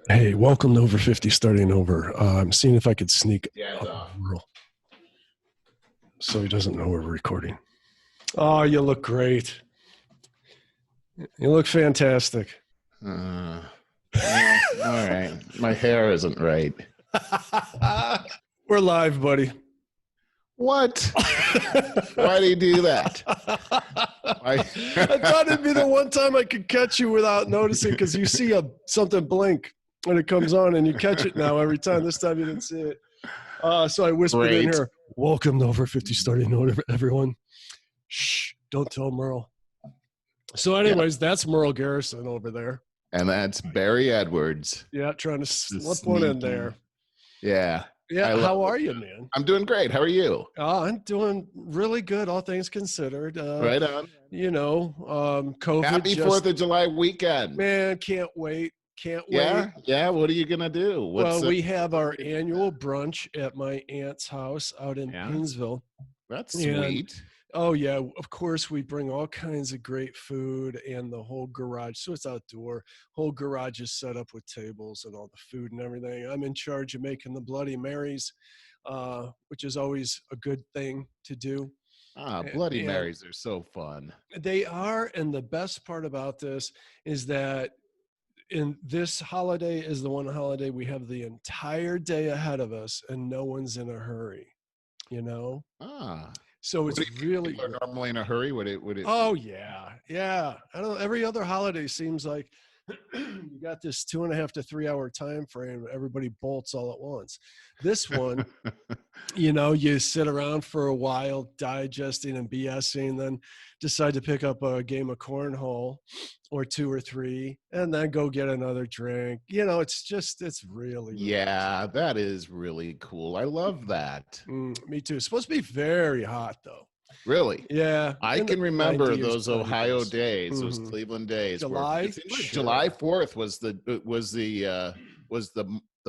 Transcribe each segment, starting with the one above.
Hey, welcome to Over 50 Starting Over. I'm seeing if I could sneak up Merle so he doesn't know we're recording. Oh, you look great. You look fantastic. All right. My hair isn't right. We're live, buddy. What? Why do you do that? I thought it'd be the one time I could catch you without noticing, because you see something blink when it comes on and you catch it now every time. This time you didn't see it. So I whispered in here, welcome to Over 50 Starting Over, everyone. Shh, don't tell Merle. So anyways, that's Merle Garrison over there. And that's Barry Edwards. Yeah, trying to slip one in there. Yeah. Yeah, how are you, man? I'm doing great. How are you? I'm doing really good, all things considered. Right on. You know, COVID. Happy 4th of July weekend. Man, can't wait. Can't wait. Yeah, what are you going to do? We have our annual brunch at my aunt's house out in Painesville. That's sweet. Oh, yeah. Of course, we bring all kinds of great food, and the whole garage. So it's outdoor. Whole garage is set up with tables and all the food and everything. I'm in charge of making the Bloody Marys, which is always a good thing to do. Bloody Marys are so fun. They are. And the best part about this is that in this holiday is the one holiday we have the entire day ahead of us, and no one's in a hurry, you know? So it's really people are normally in a hurry. Would it? Oh yeah. I don't know. Every other holiday seems like you got this 2.5 to 3 hour time frame. Everybody bolts all at once. This one, you sit around for a while digesting and BSing, then decide to pick up a game of cornhole or 2 or 3, and then go get another drink. It's really yeah, that is really cool. I love that. Me too. It's supposed to be very hot though. Really? Yeah. I can remember those Ohio days, those Cleveland days. July 4th was the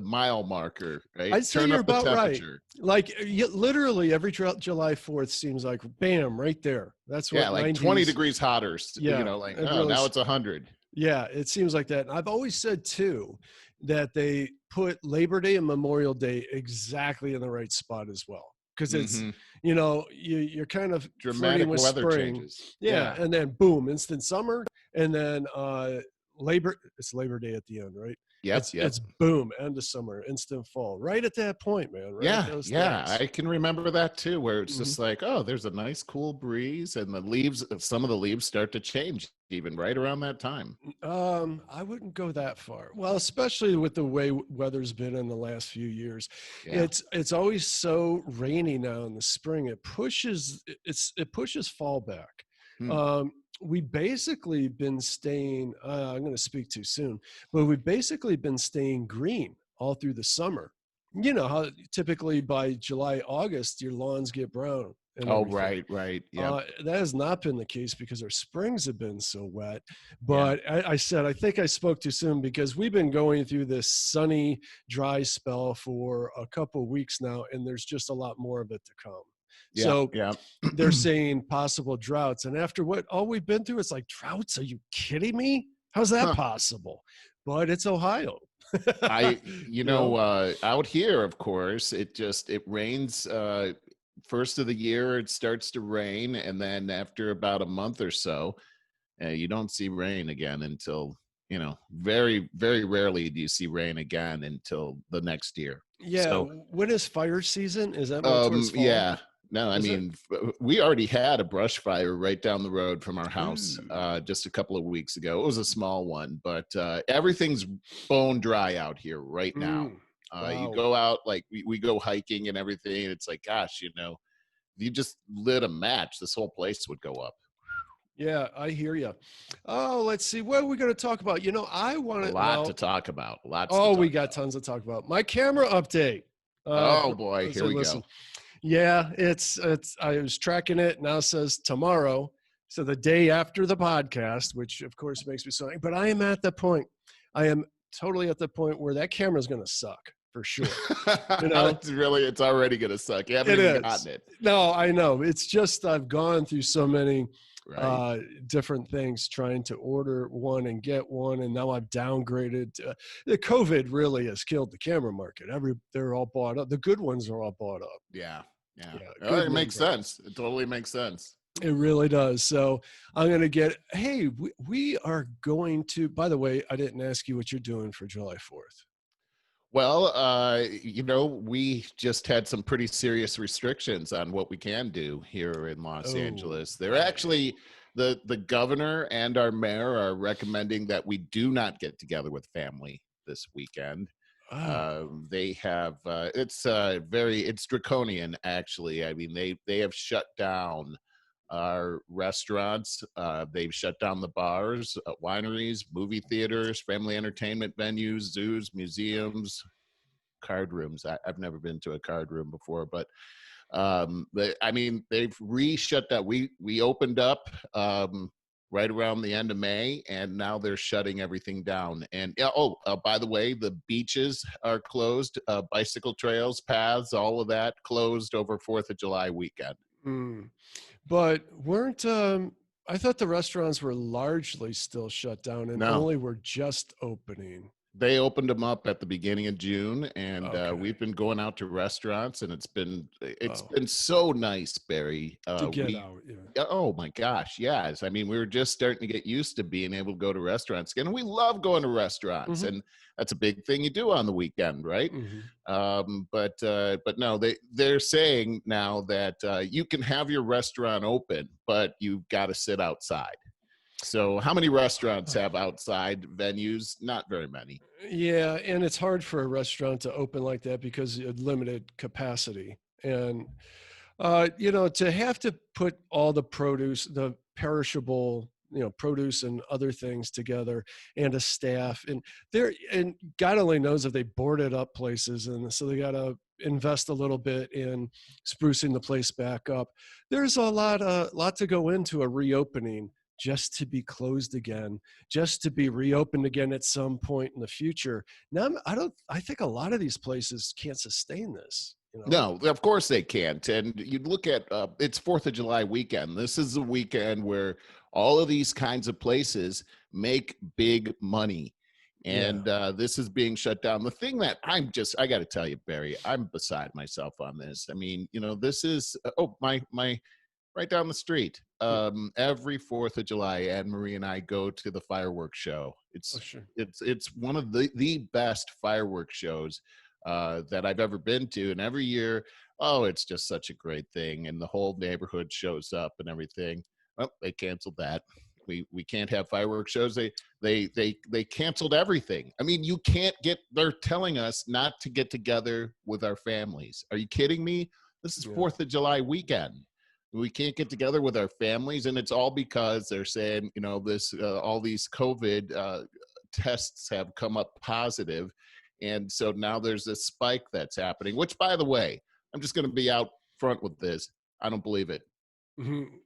mile marker, right? I'd say you're about right. Like literally every July 4th seems like bam, right there. That's what. Yeah, like 20 degrees hotter. Yeah, now it's 100. Yeah, it seems like that. And I've always said too that they put Labor Day and Memorial Day exactly in the right spot as well. Because it's, you're kind of dramatic with weather spring. Changes. Yeah. And then boom, instant summer. And then it's Labor Day at the end, right? Yes. It's boom, end of summer, instant fall. Right at that point, man. Right I can remember that too, where it's just like, oh, there's a nice cool breeze, and some of the leaves start to change even right around that time. I wouldn't go that far. Well, especially with the way weather's been in the last few years. Yeah. It's always so rainy now in the spring. It pushes fall back. We've basically been staying, I'm going to speak too soon, but we've basically been staying green all through the summer. You know how typically by July, August, your lawns get brown. Right. Yeah. That has not been the case because our springs have been so wet. But I think I spoke too soon, because we've been going through this sunny, dry spell for a couple of weeks now, and there's just a lot more of it to come. They're saying possible droughts. And after all we've been through, it's like, droughts? Are you kidding me? How's that possible? But it's Ohio. Out here, of course, it rains. First of the year, it starts to rain. And then after about a month or so, you don't see rain again until, very, very rarely do you see rain again until the next year. Yeah. So, when is fire season? Is that towards fall? Yeah. No, we already had a brush fire right down the road from our house just a couple of weeks ago. It was a small one, but everything's bone dry out here right now. Wow. You go out, like we go hiking and everything. It's like, gosh, if you just lit a match, this whole place would go up. Yeah, I hear you. Oh, let's see. What are we going to talk about? I want to talk about. We got tons to talk about. My camera update. Oh boy, here we go. Yeah, I was tracking it. Now it says tomorrow. So the day after the podcast, which of course makes me so, but I am at the point. I am totally at the point where that camera is going to suck for sure. It's already going to suck. You haven't even gotten it. No, I know. It's just, I've gone through so many Right. different things, trying to order one and get one. And now I've downgraded. The COVID really has killed the camera market. They're all bought up. The good ones are all bought up. Yeah. Yeah. Yeah, Oh, good it makes number. sense. It totally makes sense. It really does. So I'm going to hey, we are going to, by the way, I didn't ask you what you're doing for July 4th. Well, we just had some pretty serious restrictions on what we can do here in Los Angeles. They're actually, the governor and our mayor are recommending that we do not get together with family this weekend. They have, it's draconian, actually. I mean, they have shut down our restaurants. They've shut down the bars, wineries, movie theaters, family entertainment venues, zoos, museums, card rooms. I've never been to a card room before, but they've shut down. We opened up right around the end of May, and now they're shutting everything down. And by the way, the beaches are closed, bicycle trails, paths, all of that closed over 4th of July weekend. But I thought the restaurants were largely still shut down and only were just opening. They opened them up at the beginning of June, and we've been going out to restaurants, and it's been so nice, Barry. To get out. Yeah. Oh my gosh, yes. I mean, we were just starting to get used to being able to go to restaurants again. And we love going to restaurants, and that's a big thing you do on the weekend, right? But no, they're saying now that you can have your restaurant open, but you've got to sit outside. So how many restaurants have outside venues? Not very many. Yeah, and it's hard for a restaurant to open like that because of limited capacity. And, to have to put all the produce, the perishable, produce and other things together, and a staff, and God only knows if they boarded up places, and so they got to invest a little bit in sprucing the place back up. There's a lot to go into a reopening, just to be closed again, just to be reopened again at some point in the future. Now, I think a lot of these places can't sustain this. No, of course they can't. And you look at, it's 4th of July weekend. This is a weekend where all of these kinds of places make big money. And this is being shut down. The thing that I got to tell you, Barry, I'm beside myself on this. I mean, this is, my right down the street. Every 4th of July, Anne Marie and I go to the fireworks show. It's one of the best fireworks shows that I've ever been to. And every year, it's just such a great thing. And the whole neighborhood shows up and everything. Well, they canceled that. We can't have fireworks shows. They canceled everything. I mean, they're telling us not to get together with our families. Are you kidding me? This is 4th of July weekend. We can't get together with our families, and it's all because they're saying, all these COVID tests have come up positive, and so now there's this spike that's happening. Which, by the way, I'm just going to be out front with this. I don't believe it.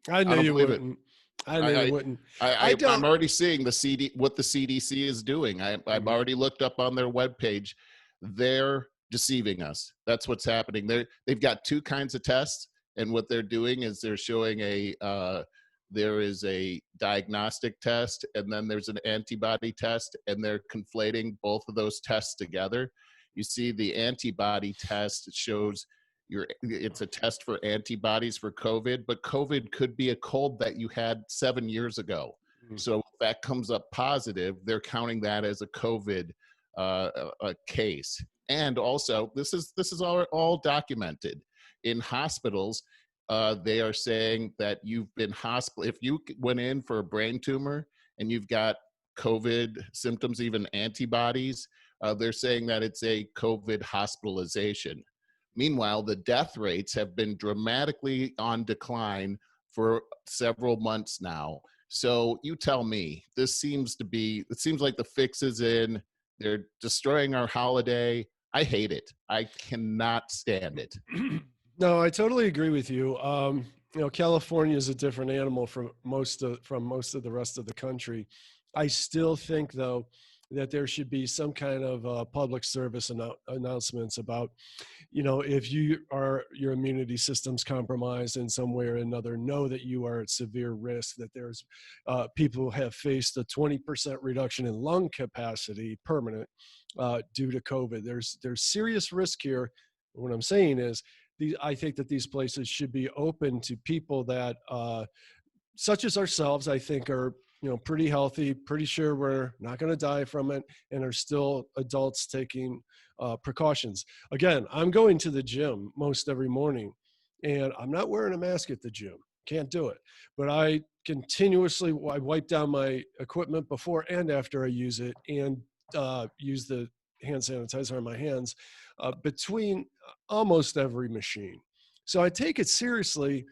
I know you wouldn't. I know you wouldn't. I'm already seeing what the CDC is doing. I've already looked up on their webpage. They're deceiving us. That's what's happening. They've got two kinds of tests. And what they're doing is they're showing there is a diagnostic test, and then there's an antibody test, and they're conflating both of those tests together. You see, the antibody test shows it's a test for antibodies for COVID, but COVID could be a cold that you had 7 years ago. So if that comes up positive, they're counting that as a COVID a case. And also, this is all documented. In hospitals, they are saying that you've been if you went in for a brain tumor and you've got COVID symptoms, even antibodies, they're saying that it's a COVID hospitalization. Meanwhile, the death rates have been dramatically on decline for several months now. So you tell me, it seems like the fix is in. They're destroying our holiday. I hate it. I cannot stand it. No, I totally agree with you. California is a different animal from most of the rest of the country. I still think, though, that there should be some kind of public service announcements about, if your immunity system's compromised in some way or another, know that you are at severe risk, that there's people who have faced a 20% reduction in lung capacity permanent due to COVID. There's serious risk here. What I'm saying is, I think that these places should be open to people that, such as ourselves, I think are, pretty healthy, pretty sure we're not going to die from it, and are still adults taking precautions. Again, I'm going to the gym most every morning, and I'm not wearing a mask at the gym. Can't do it. But I wipe down my equipment before and after I use it, and use the hand sanitizer on my hands between almost every machine. So I take it seriously.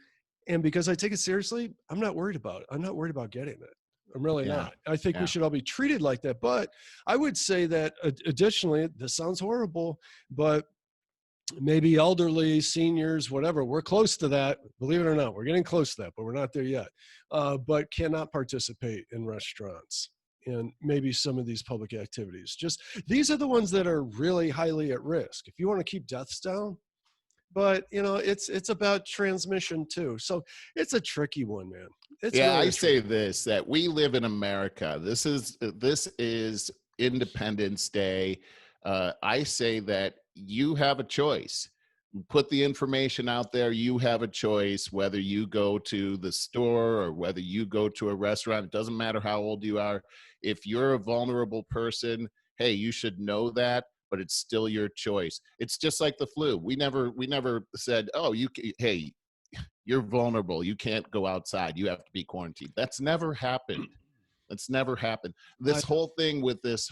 And because I take it seriously, I'm not worried about it. I'm not worried about getting it. I'm really not. I think we should all be treated like that. But I would say that additionally, this sounds horrible, but maybe elderly, seniors, whatever, we're close to that. Believe it or not, we're getting close to that, but we're not there yet. But cannot participate in restaurants and maybe some of these public activities. Just these are the ones that are really highly at risk. If you want to keep deaths down, but it's about transmission too. So it's a tricky one, man. It's really I say this, that we live in America. This is Independence Day. I say that you have a choice. Put the information out there. You have a choice whether you go to the store or whether you go to a restaurant. It doesn't matter how old you are. If you're a vulnerable person, hey, you should know that, but it's still your choice. It's just like the flu. We never said, oh, hey, you're vulnerable. You can't go outside. You have to be quarantined. That's never happened. That's never happened. This whole thing with this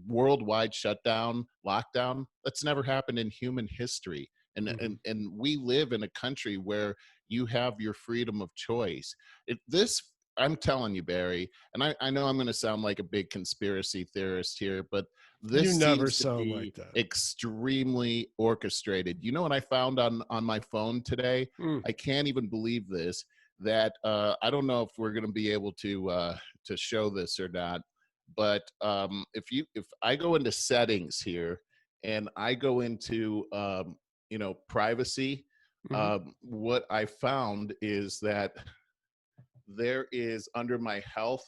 worldwide shutdown, lockdown, that's never happened in human history. And we live in a country where you have your freedom of choice. I'm telling you, Barry, and I know I'm going to sound like a big conspiracy theorist here, but this you never seems to sound be like that. Extremely orchestrated. You know what I found on my phone today? I can't even believe this. That I don't know if we're going to be able to show this or not, but if I go into settings here and I go into privacy, what I found is that there is under my health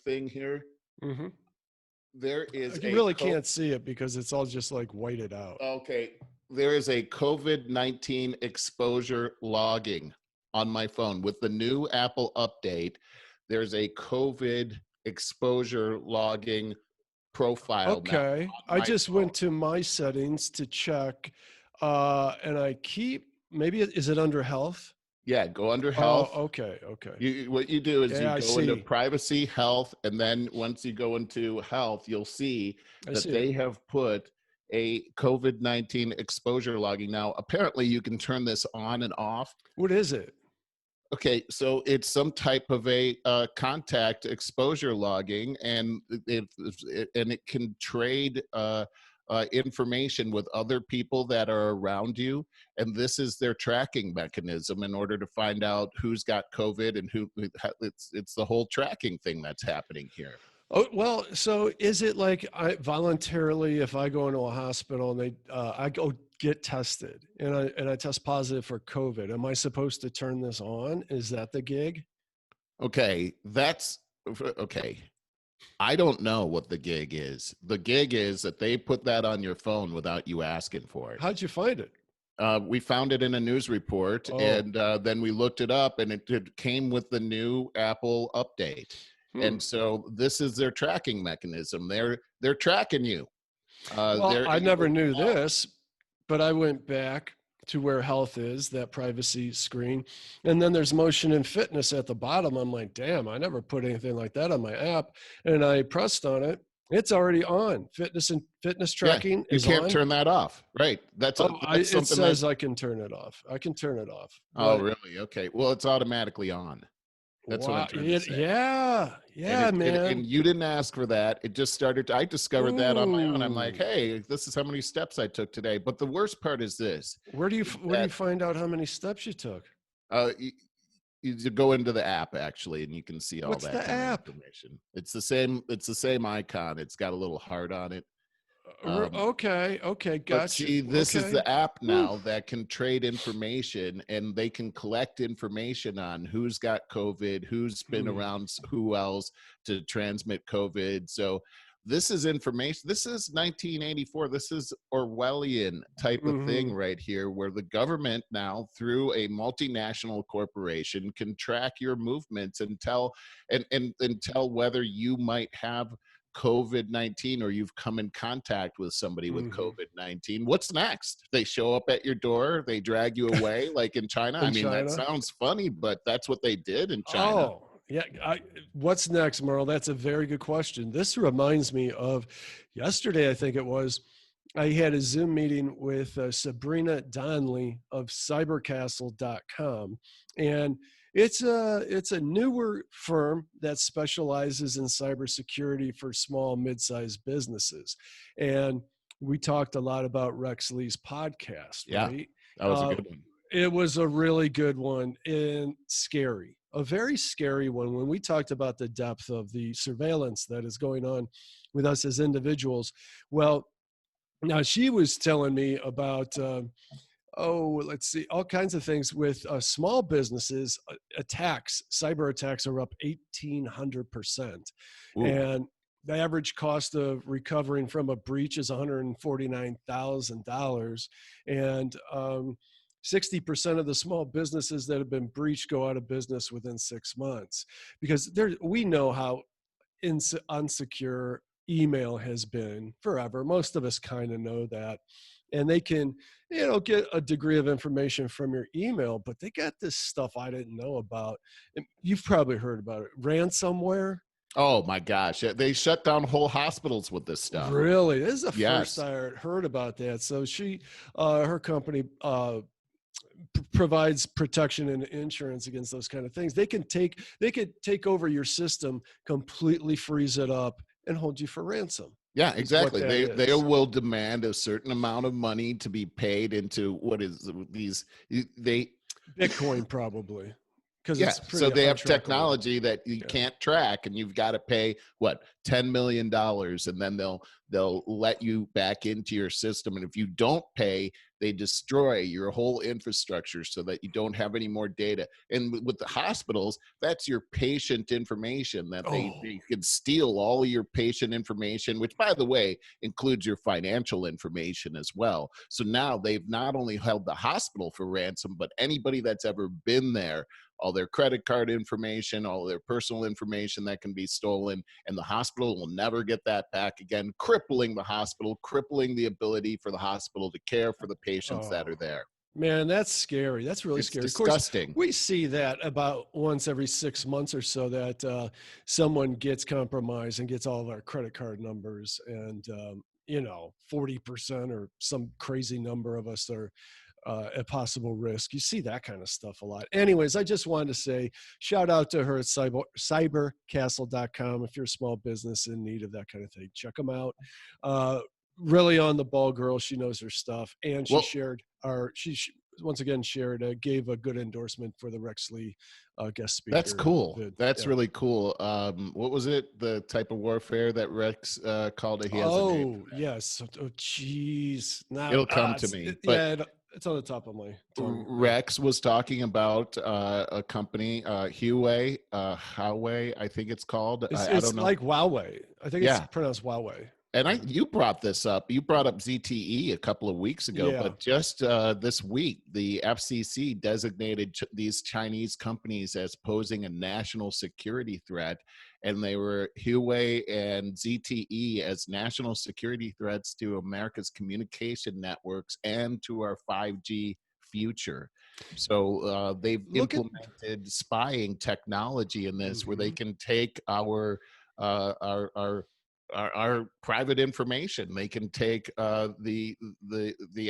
thing here. There is you really can't see it because it's all just like whited out. Okay, there is a COVID-19 exposure logging on my phone with the new Apple update. There's a COVID exposure logging profile. Okay, I just went to my settings to check, and I maybe is it under health? Yeah, go under health. Oh, okay. What you do is you go into privacy, health, and then once you go into health, you'll see that they have put a COVID-19 exposure logging. Now, apparently you can turn this on and off. What is it? Okay, so it's some type of a contact exposure logging, and it can trade information with other people that are around you, and this is their tracking mechanism in order to find out who's got COVID and who. It's the whole tracking thing that's happening here. Oh, well, so is it like I voluntarily, if I go into a hospital and I go get tested and I test positive for COVID, am I supposed to turn this on? Is that the gig? Okay, that's okay. I don't know what the gig is. The gig is that they put that on your phone without you asking for it. How'd you find it? We found it in a news report, and then we looked it up, and it came with the new Apple update. And so this is their tracking mechanism. They're tracking you. Well, I never knew this, but I went back to where health is, that privacy screen. And then there's motion and fitness at the bottom. I'm like, damn, I never put anything like that on my app. And I pressed on it. It's already on. Fitness tracking is on. You can't turn that off. Right. It says I can turn it off. I can turn it off. Oh, really? Okay. Well, it's automatically on. That's what I'm trying to say. Yeah, man. And you didn't ask for that. It just started. I discovered that on my own. I'm like, hey, this is how many steps I took today. But the worst part is this. Where do you find out how many steps you took? you go into the app actually, and you can see all What's that the kind of app? information. It's the same icon. It's got a little heart on it. Okay, But gotcha. see, this is Okay. the app Whew. now that can trade information, and they can collect information on who's got COVID, who's been around who else to transmit COVID. So this is information. This is 1984. This is Orwellian type of thing right here, where the government now, through a multinational corporation, can track your movements and tell and tell whether you might have COVID-19 or you've come in contact with somebody with COVID-19. What's next? They show up at your door, they drag you away like in China. In I mean, that China? sounds funny, but that's what they did in China. Oh, yeah. What's next, Merle? That's a very good question. This reminds me of yesterday, I think it was. I had a Zoom meeting with Sabrina Donnelly of cybercastle.com. And it's a newer firm that specializes in cybersecurity for small, mid-sized businesses. And we talked a lot about Rex Lee's podcast, right? That was a good one. It was a really good one and scary, a very scary one. When we talked about the depth of the surveillance that is going on with us as individuals, well, now she was telling me about, let's see, all kinds of things with small businesses. Attacks, cyber attacks are up 1,800%. And the average cost of recovering from a breach is $149,000. And 60% of the small businesses that have been breached go out of business within 6 months, because we know how unsecure email has been forever. Most of us kind of know that. And they can, get a degree of information from your email, but they got this stuff I didn't know about. And you've probably heard about it. Ransomware. Oh my gosh. They shut down whole hospitals with this stuff. Really? This is the first I heard about that. So her company, provides protection and insurance against those kind of things. They could take over your system, completely freeze it up, and hold you for ransom. Yeah, exactly. They will demand a certain amount of money to be paid into Bitcoin probably. So they have technology that you can't track, and you've got to pay $10 million, and then they'll let you back into your system. And if you don't pay, they destroy your whole infrastructure so that you don't have any more data. And with the hospitals, that's your patient information that they can steal all your patient information, which, by the way, includes your financial information as well. So now they've not only held the hospital for ransom, but anybody that's ever been there, all their credit card information, all their personal information that can be stolen, and the hospital will never get that back again, crippling the hospital, crippling the ability for the hospital to care for the patients that are there. Man, that's scary. That's really scary. Disgusting. Of course, we see that about once every 6 months or so, that someone gets compromised and gets all of our credit card numbers, and 40% or some crazy number of us are at possible risk. You see that kind of stuff a lot. Anyways, I just wanted to say shout out to her at cybercastle.com. If you're a small business in need of that kind of thing, check them out. Really on the ball girl. She knows her stuff. And she gave a good endorsement for the Rex Lee guest speaker. That's cool. That's really cool. What was it? The type of warfare that Rex called it? He has a name. Yes. Oh, geez. Now it'll come to me. It's on the top of my tongue. Rex was talking about a company, Huawei, I think it's called. It's I don't know. like Huawei. I think it's pronounced Huawei. And you brought this up. You brought up ZTE a couple of weeks ago, but just this week, the FCC designated these Chinese companies as posing a national security threat, and they were Huawei and ZTE as national security threats to America's communication networks and to our 5G future. So they've implemented spying technology in this, where they can take our private information. They can take the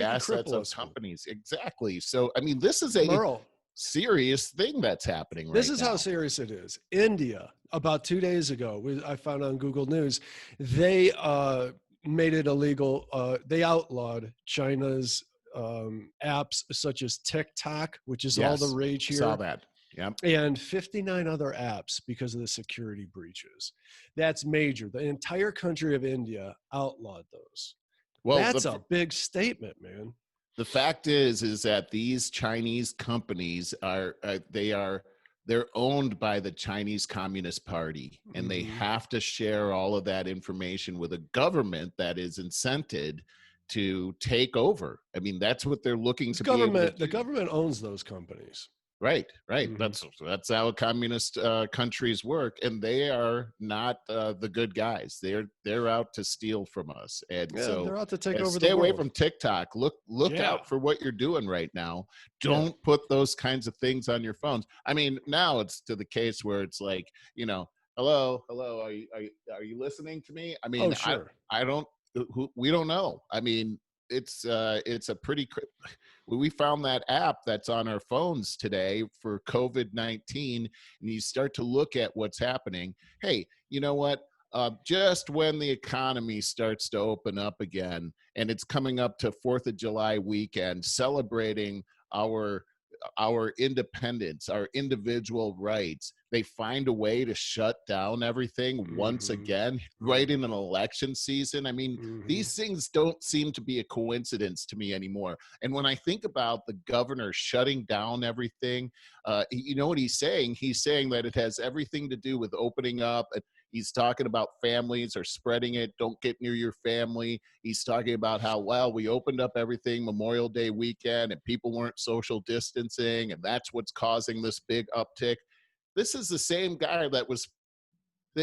assets of companies. Exactly. So I mean, this is a serious thing that's happening right now. This is how serious it is. India, about 2 days ago, I found on Google News, they made it illegal. They outlawed China's apps such as TikTok, which is all the rage here. Saw that. Yep. and 59 other apps because of the security breaches. That's major. The entire country of India outlawed those. Well, That's a big statement, man. The fact is that these Chinese companies they're owned by the Chinese Communist Party, and they have to share all of that information with a government that is incented to take over. I mean, that's what they're looking to be able to do. The government owns those companies. Right. That's how communist countries work, and they are not the good guys. They're out to steal from us, and so they're out to take over the world. Stay away from TikTok. Look out for what you're doing right now. Don't put those kinds of things on your phones. I mean, now it's to the case where it's like, hello, are you listening to me? I mean, sure. We don't know. I mean, it's a pretty. We found that app that's on our phones today for COVID-19, and you start to look at what's happening. Hey, you know what? Just when the economy starts to open up again, and it's coming up to 4th of July weekend, celebrating our independence, our individual rights, they find a way to shut down everything once again, right in an election season. I mean, these things don't seem to be a coincidence to me anymore. And when I think about the governor shutting down everything, you know what he's saying? He's saying that it has everything to do with opening up. He's talking about families are spreading it. Don't get near your family. He's talking about how, well, we opened up everything Memorial Day weekend and people weren't social distancing, and that's what's causing this big uptick. This is the same guy that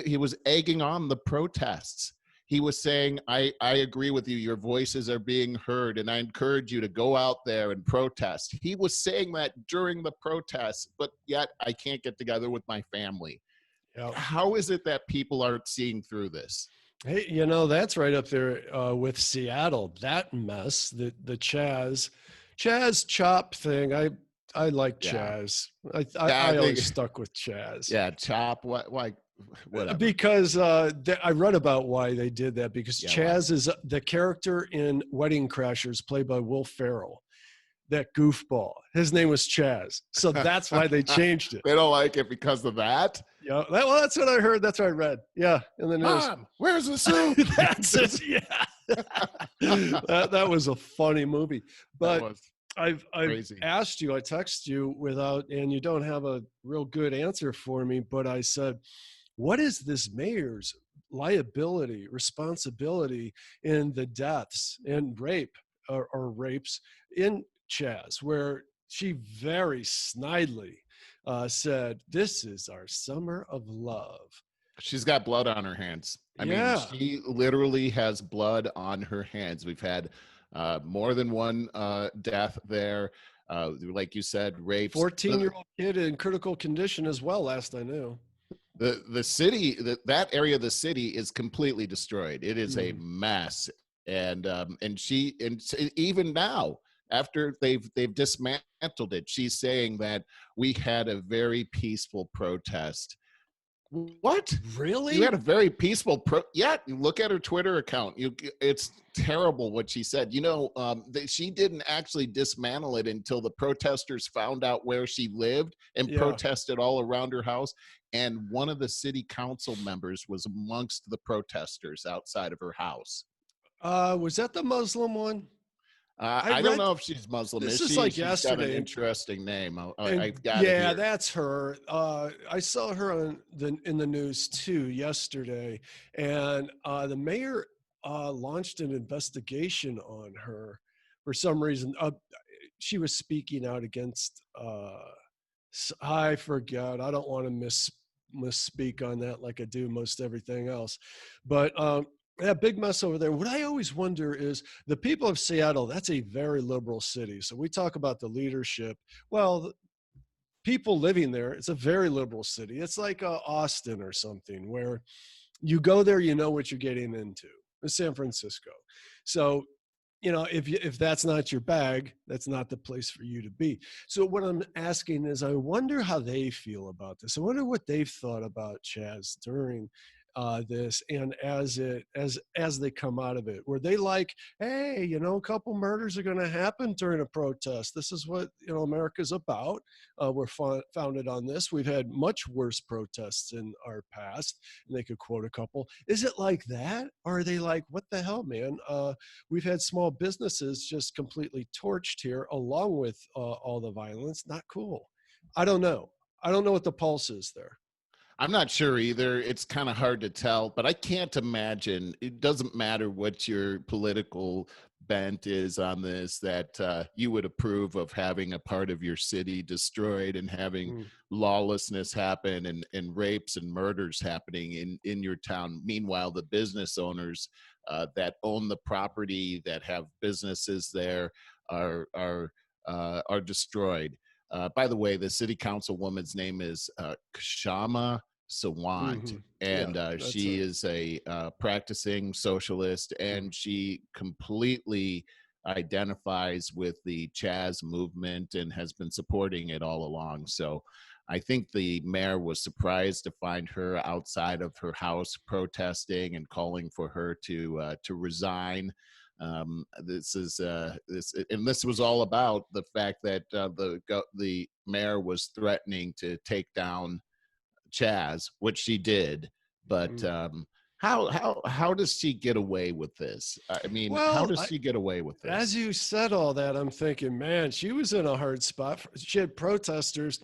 he was egging on the protests. He was saying, I agree with you. Your voices are being heard, and I encourage you to go out there and protest. He was saying that during the protests, but yet I can't get together with my family. Yep. How is it that people aren't seeing through this? Hey, that's right up there with Seattle. That mess, the Chaz Chop thing. I like Chaz. I always stuck with Chaz. Yeah, Chop. Why? Whatever. Because I read about why they did that. Because Chaz is the character in Wedding Crashers, played by Will Ferrell. That goofball. His name was Chaz. So that's why they changed it. They don't like it because of that? Yeah. Well, that's what I heard. That's what I read. Yeah. In the news. Mom, where's the soup? That's it. Yeah. that was a funny movie. But I've asked you, I text you and you don't have a real good answer for me, but I said, what is this mayor's liability, responsibility in the deaths and rape or rapes in Chaz, where she very snidely said, this is our summer of love. She's got blood on her hands. I mean, she literally has blood on her hands. We've had more than one death there. Like you said, rapes. 14-year-old kid in critical condition as well, last I knew. The city, that area of the city is completely destroyed. It is a mess. And even now, after they've dismantled it, she's saying that we had a very peaceful protest. What? Really? You had a very peaceful yeah, you look at her Twitter account. It's terrible what she said. She didn't actually dismantle it until the protesters found out where she lived and protested all around her house. And one of the city council members was amongst the protesters outside of her house. Was that the Muslim one? I don't know if she's Muslim. This is like yesterday. She's got an interesting name. That's her. I saw her in the news too yesterday, and the mayor launched an investigation on her for some reason. She was speaking out against. I forget. I don't want to misspeak on that like I do most everything else, but. Yeah, big mess over there. What I always wonder is the people of Seattle, that's a very liberal city. So we talk about the leadership. Well, people living there, it's a very liberal city. It's like Austin or something where you go there, you know what you're getting into. It's San Francisco. So, if that's not your bag, that's not the place for you to be. So what I'm asking is, I wonder how they feel about this. I wonder what they've thought about Chaz during this, and as they come out of it, were they like, hey, a couple murders are going to happen during a protest? This is what America's about. We're founded on this. We've had much worse protests in our past, and they could quote a couple. Is it like that, or are they like, what the hell, man? We've had small businesses just completely torched here, along with all the violence. Not cool. I don't know what the pulse is there. I'm not sure either. It's kind of hard to tell, but I can't imagine, it doesn't matter what your political bent is on this, that you would approve of having a part of your city destroyed and having lawlessness happen and rapes and murders happening in your town. Meanwhile, the business owners that own the property, that have businesses there, are destroyed. By the way, the city councilwoman's name is Kshama Sawant, and she is a practicing socialist, and she completely identifies with the Chaz movement and has been supporting it all along. So I think the mayor was surprised to find her outside of her house protesting and calling for her to resign. This was all about the fact that the mayor was threatening to take down Chaz, which she did. But how does she get away with this? I mean, how does she get away with this? As you said all that, I'm thinking, man, she was in a hard spot. She had protesters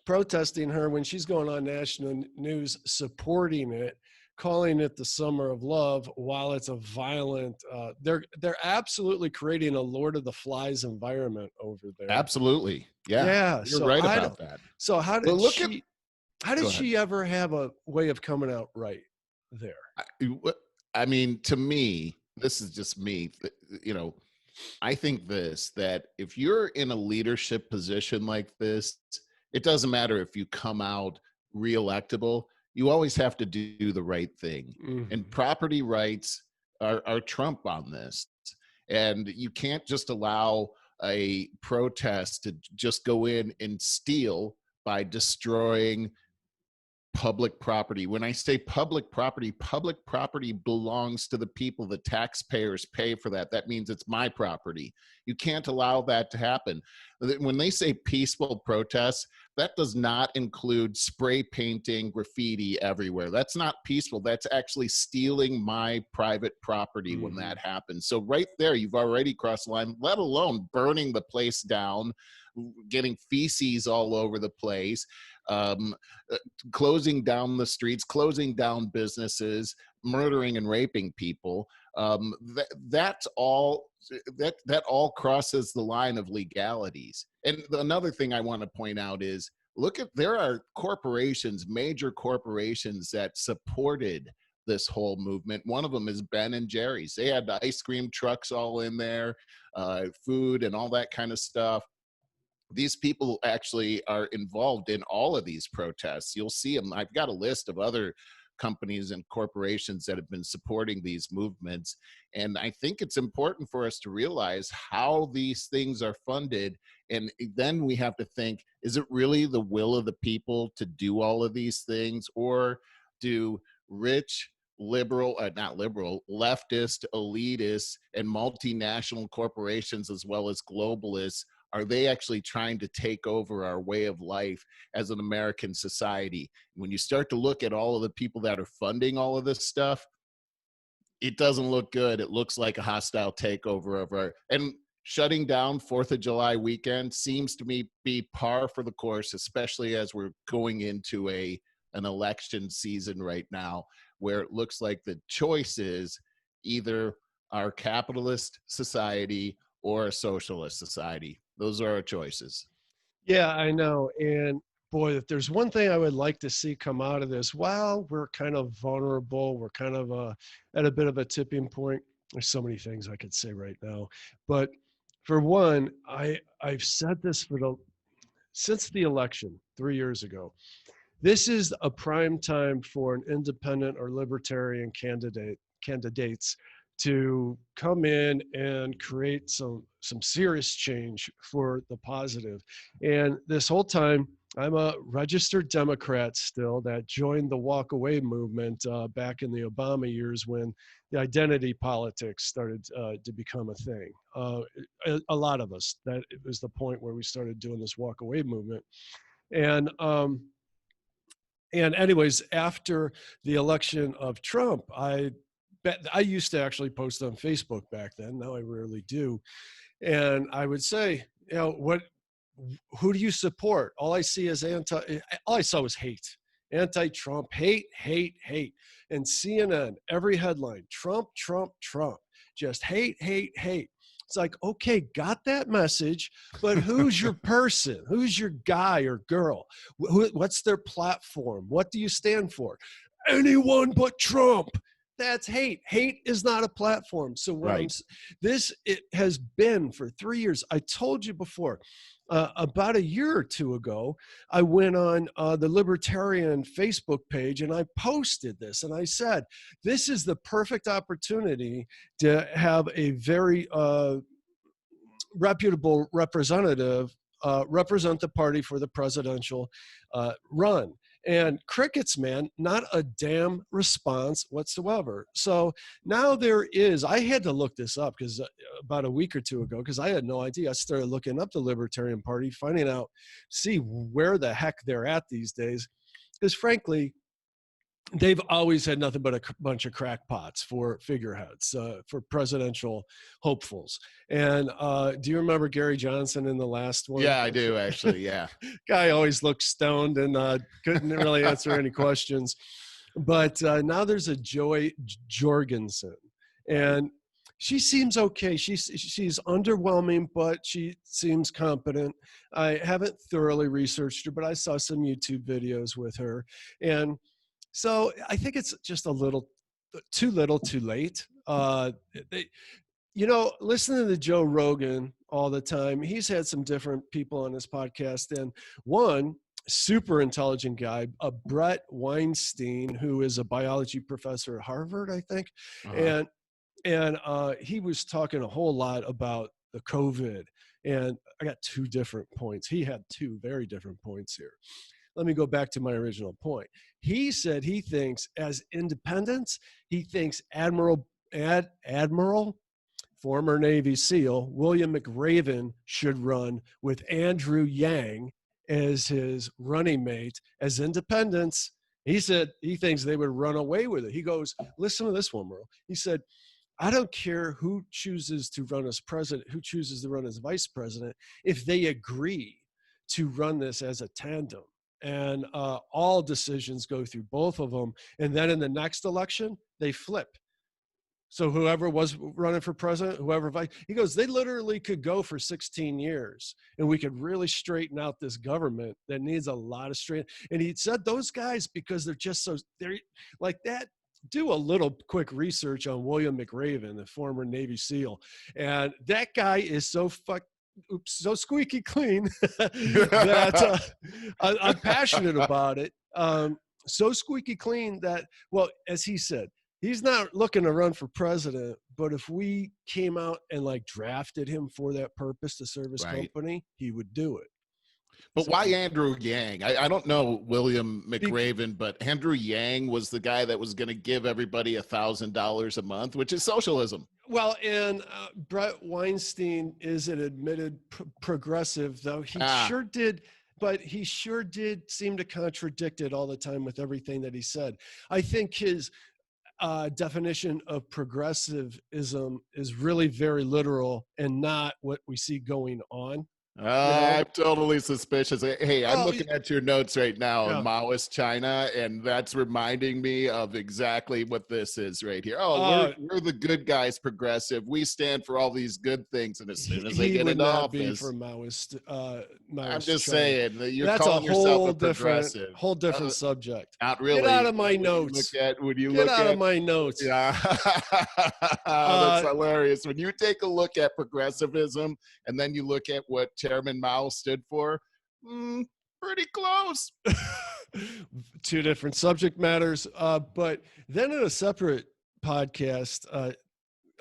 protesting her when she's going on national news, supporting it, calling it the summer of love, while it's a violent, they're absolutely creating a Lord of the Flies environment over there. Absolutely. Yeah. You're right about that. So how did she ever have a way of coming out right there? I mean, to me, this is just me, I think that if you're in a leadership position like this, it doesn't matter if you come out reelectable, you always have to do the right thing. And property rights are trump on this. And you can't just allow a protest to just go in and steal by destroying public property. When I say public property belongs to the people. The taxpayers pay for that. That means it's my property. You can't allow that to happen. When they say peaceful protests, that does not include spray painting graffiti everywhere. That's not peaceful. That's actually stealing my private property when that happens. So right there, you've already crossed the line, let alone burning the place down, getting feces all over the place, closing down the streets, closing down businesses, murdering and raping people. That all crosses the line of legalities. And another thing I want to point out is, there are corporations, major corporations, that supported this whole movement. One of them is Ben and Jerry's. They had the ice cream trucks all in there, food and all that kind of stuff. These people actually are involved in all of these protests. You'll see them. I've got a list of other companies and corporations that have been supporting these movements. And I think it's important for us to realize how these things are funded. And then we have to think, is it really the will of the people to do all of these things? Or do rich, leftist, elitist, and multinational corporations, as well as globalists, are they actually trying to take over our way of life as an American society? When you start to look at all of the people that are funding all of this stuff, it doesn't look good. It looks like a hostile takeover of and shutting down 4th of July weekend seems to me be par for the course, especially as we're going into an election season right now, where it looks like the choice is either our capitalist society or a socialist society. Those are our choices. Yeah, I know. And boy, if there's one thing I would like to see come out of this, while we're kind of vulnerable, we're kind of at a bit of a tipping point. There's so many things I could say right now. But for one, I've said this since the election 3 years ago. This is a prime time for an independent or libertarian candidates to come in and create some serious change for the positive. And this whole time, I'm a registered Democrat still that joined the walk away movement back in the Obama years when the identity politics started to become a thing. A lot of us, that was the point where we started doing this walk away movement. And anyways, after the election of Trump, I used to actually post on Facebook back then. Now I rarely do. And I would say, who do you support? All I saw was hate, anti-Trump, hate, hate, hate. And CNN, every headline, Trump, Trump, Trump, just hate, hate, hate. It's like, okay, got that message, but who's your person? Who's your guy or girl? What's their platform? What do you stand for? Anyone but Trump. That's hate. Hate is not a platform. So it has been for 3 years. I told you before, about a year or two ago, I went on the Libertarian Facebook page and I posted this and I said, this is the perfect opportunity to have a very reputable representative represent the party for the presidential run. And crickets, man, not a damn response whatsoever. So now I had to look this up because about a week or two ago, because I had no idea. I started looking up the Libertarian Party, finding out, see where the heck they're at these days. Because frankly, they've always had nothing but a bunch of crackpots for figureheads, for presidential hopefuls. And do you remember Gary Johnson in the last one? Yeah, I do actually. Yeah. Guy always looked stoned and couldn't really answer any questions. But now there's a Joy Jorgensen, and she seems okay. She's underwhelming, but she seems competent. I haven't thoroughly researched her, but I saw some YouTube videos with her. And so I think it's just a little too late. Listening to Joe Rogan all the time, he's had some different people on his podcast, and one super intelligent guy, Brett Weinstein, who is a biology professor at Harvard, I think. Uh-huh. And he was talking a whole lot about the COVID, and I got two different points. He had two very different points here. Let me go back to my original point. He said he thinks as independents, he thinks Admiral, former Navy SEAL, William McRaven should run with Andrew Yang as his running mate. As independents, he said he thinks they would run away with it. He goes, listen to this one, Merle. He said, I don't care who chooses to run as president, who chooses to run as vice president, if they agree to run this as a tandem. And all decisions go through both of them. And then in the next election, they flip. So whoever was running for president, he goes, they literally could go for 16 years and we could really straighten out this government that needs a lot of straight. And he said those guys, because they're like that, do a little quick research on William McRaven, the former Navy SEAL. And that guy is so squeaky clean that I'm passionate about it. So squeaky clean that, well, as he said, he's not looking to run for president, but if we came out and like drafted him for that purpose to serve his company, he would do it. But why Andrew Yang? I don't know William McRaven, but Andrew Yang was the guy that was going to give everybody $1,000 a month, which is socialism. Well, and Brett Weinstein is an admitted progressive, though he sure did. But he sure did seem to contradict it all the time with everything that he said. I think his definition of progressivism is really very literal and not what we see going on. I'm totally suspicious. Hey, I'm looking at your notes right now in Maoist China, and that's reminding me of exactly what this is right here. We're the good guys, progressive. We stand for all these good things, and as soon as they get into office, for Maoist. I'm just saying that you're that's calling yourself a progressive. Whole different subject. Not really. Get out of my notes. Get out of my notes. Yeah, that's hilarious. When you take a look at progressivism, and then you look at what Chairman Mao stood for, pretty close. Two different subject matters. But then in a separate podcast,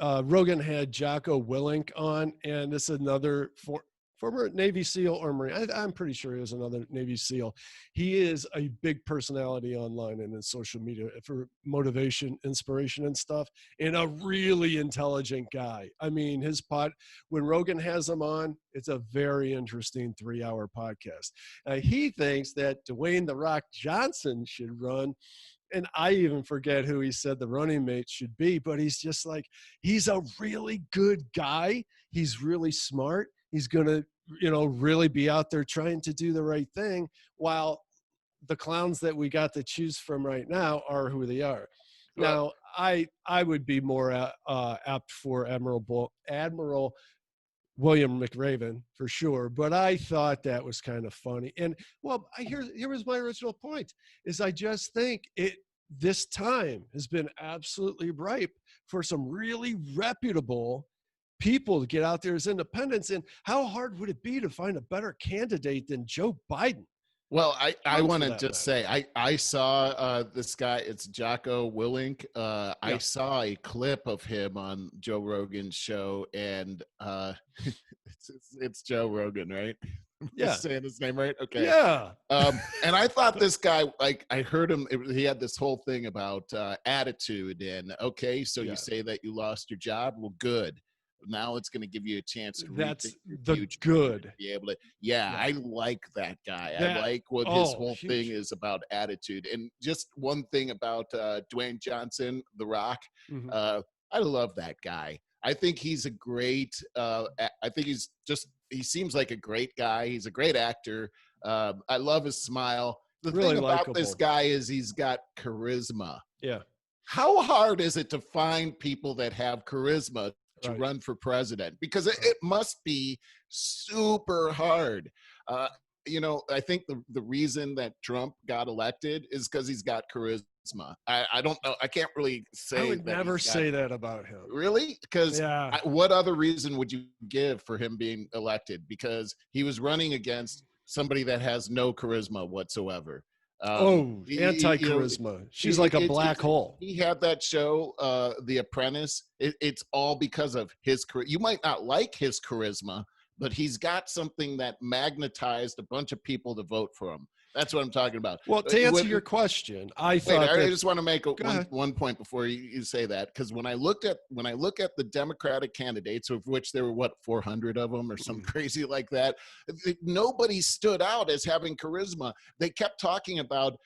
Rogan had Jocko Willink on, and this is another former Navy SEAL or Marine. I'm pretty sure he was another Navy SEAL. He is a big personality online and in social media for motivation, inspiration, and stuff, and a really intelligent guy. I mean, when Rogan has him on, it's a very interesting 3-hour podcast. He thinks that Dwayne "The Rock" Johnson should run. And I even forget who he said the running mate should be, but he's just like, he's a really good guy. He's really smart. He's going to, really be out there trying to do the right thing, while the clowns that we got to choose from right now are who they are. Now, I would be more apt for Admiral William McRaven for sure, but I thought that was kind of funny. And here was my original point: is I just think this time has been absolutely ripe for some really reputable people to get out there as independents. And how hard would it be to find a better candidate than Joe Biden? Well, I want to just say, I saw this guy, it's Jocko Willink. I saw a clip of him on Joe Rogan's show, and it's Joe Rogan, right? Yeah. Saying his name right? Okay. Yeah. And I thought this guy, like, I heard him, he had this whole thing about attitude, and okay, so you say that you lost your job? Well, good. Now it's going to give you a chance to that's the good be able to I like that guy. I like what his whole thing is about attitude. And just one thing about Dwayne Johnson, The Rock, I love that guy. I think he's a great he seems like a great guy. He's a great actor. I love his smile. The really thing about likable. this guy is he's got charisma. Yeah. How hard is it to find people that have charisma to run for president? Because it must be super hard. I think the reason that Trump got elected is because he's got charisma. I don't know. I can't really say. I would never say that about him. Really? Because what other reason would you give for him being elected? Because he was running against somebody that has no charisma whatsoever. Anti-charisma. She's like a black hole. He had that show, The Apprentice. It's all because of his charisma. You might not like his charisma, but he's got something that magnetized a bunch of people to vote for him. That's what I'm talking about. Well, to answer your question, I just want to make one point before you say that, because when I look at the Democratic candidates, of which there were 400 of them or something crazy like that, nobody stood out as having charisma. They kept talking about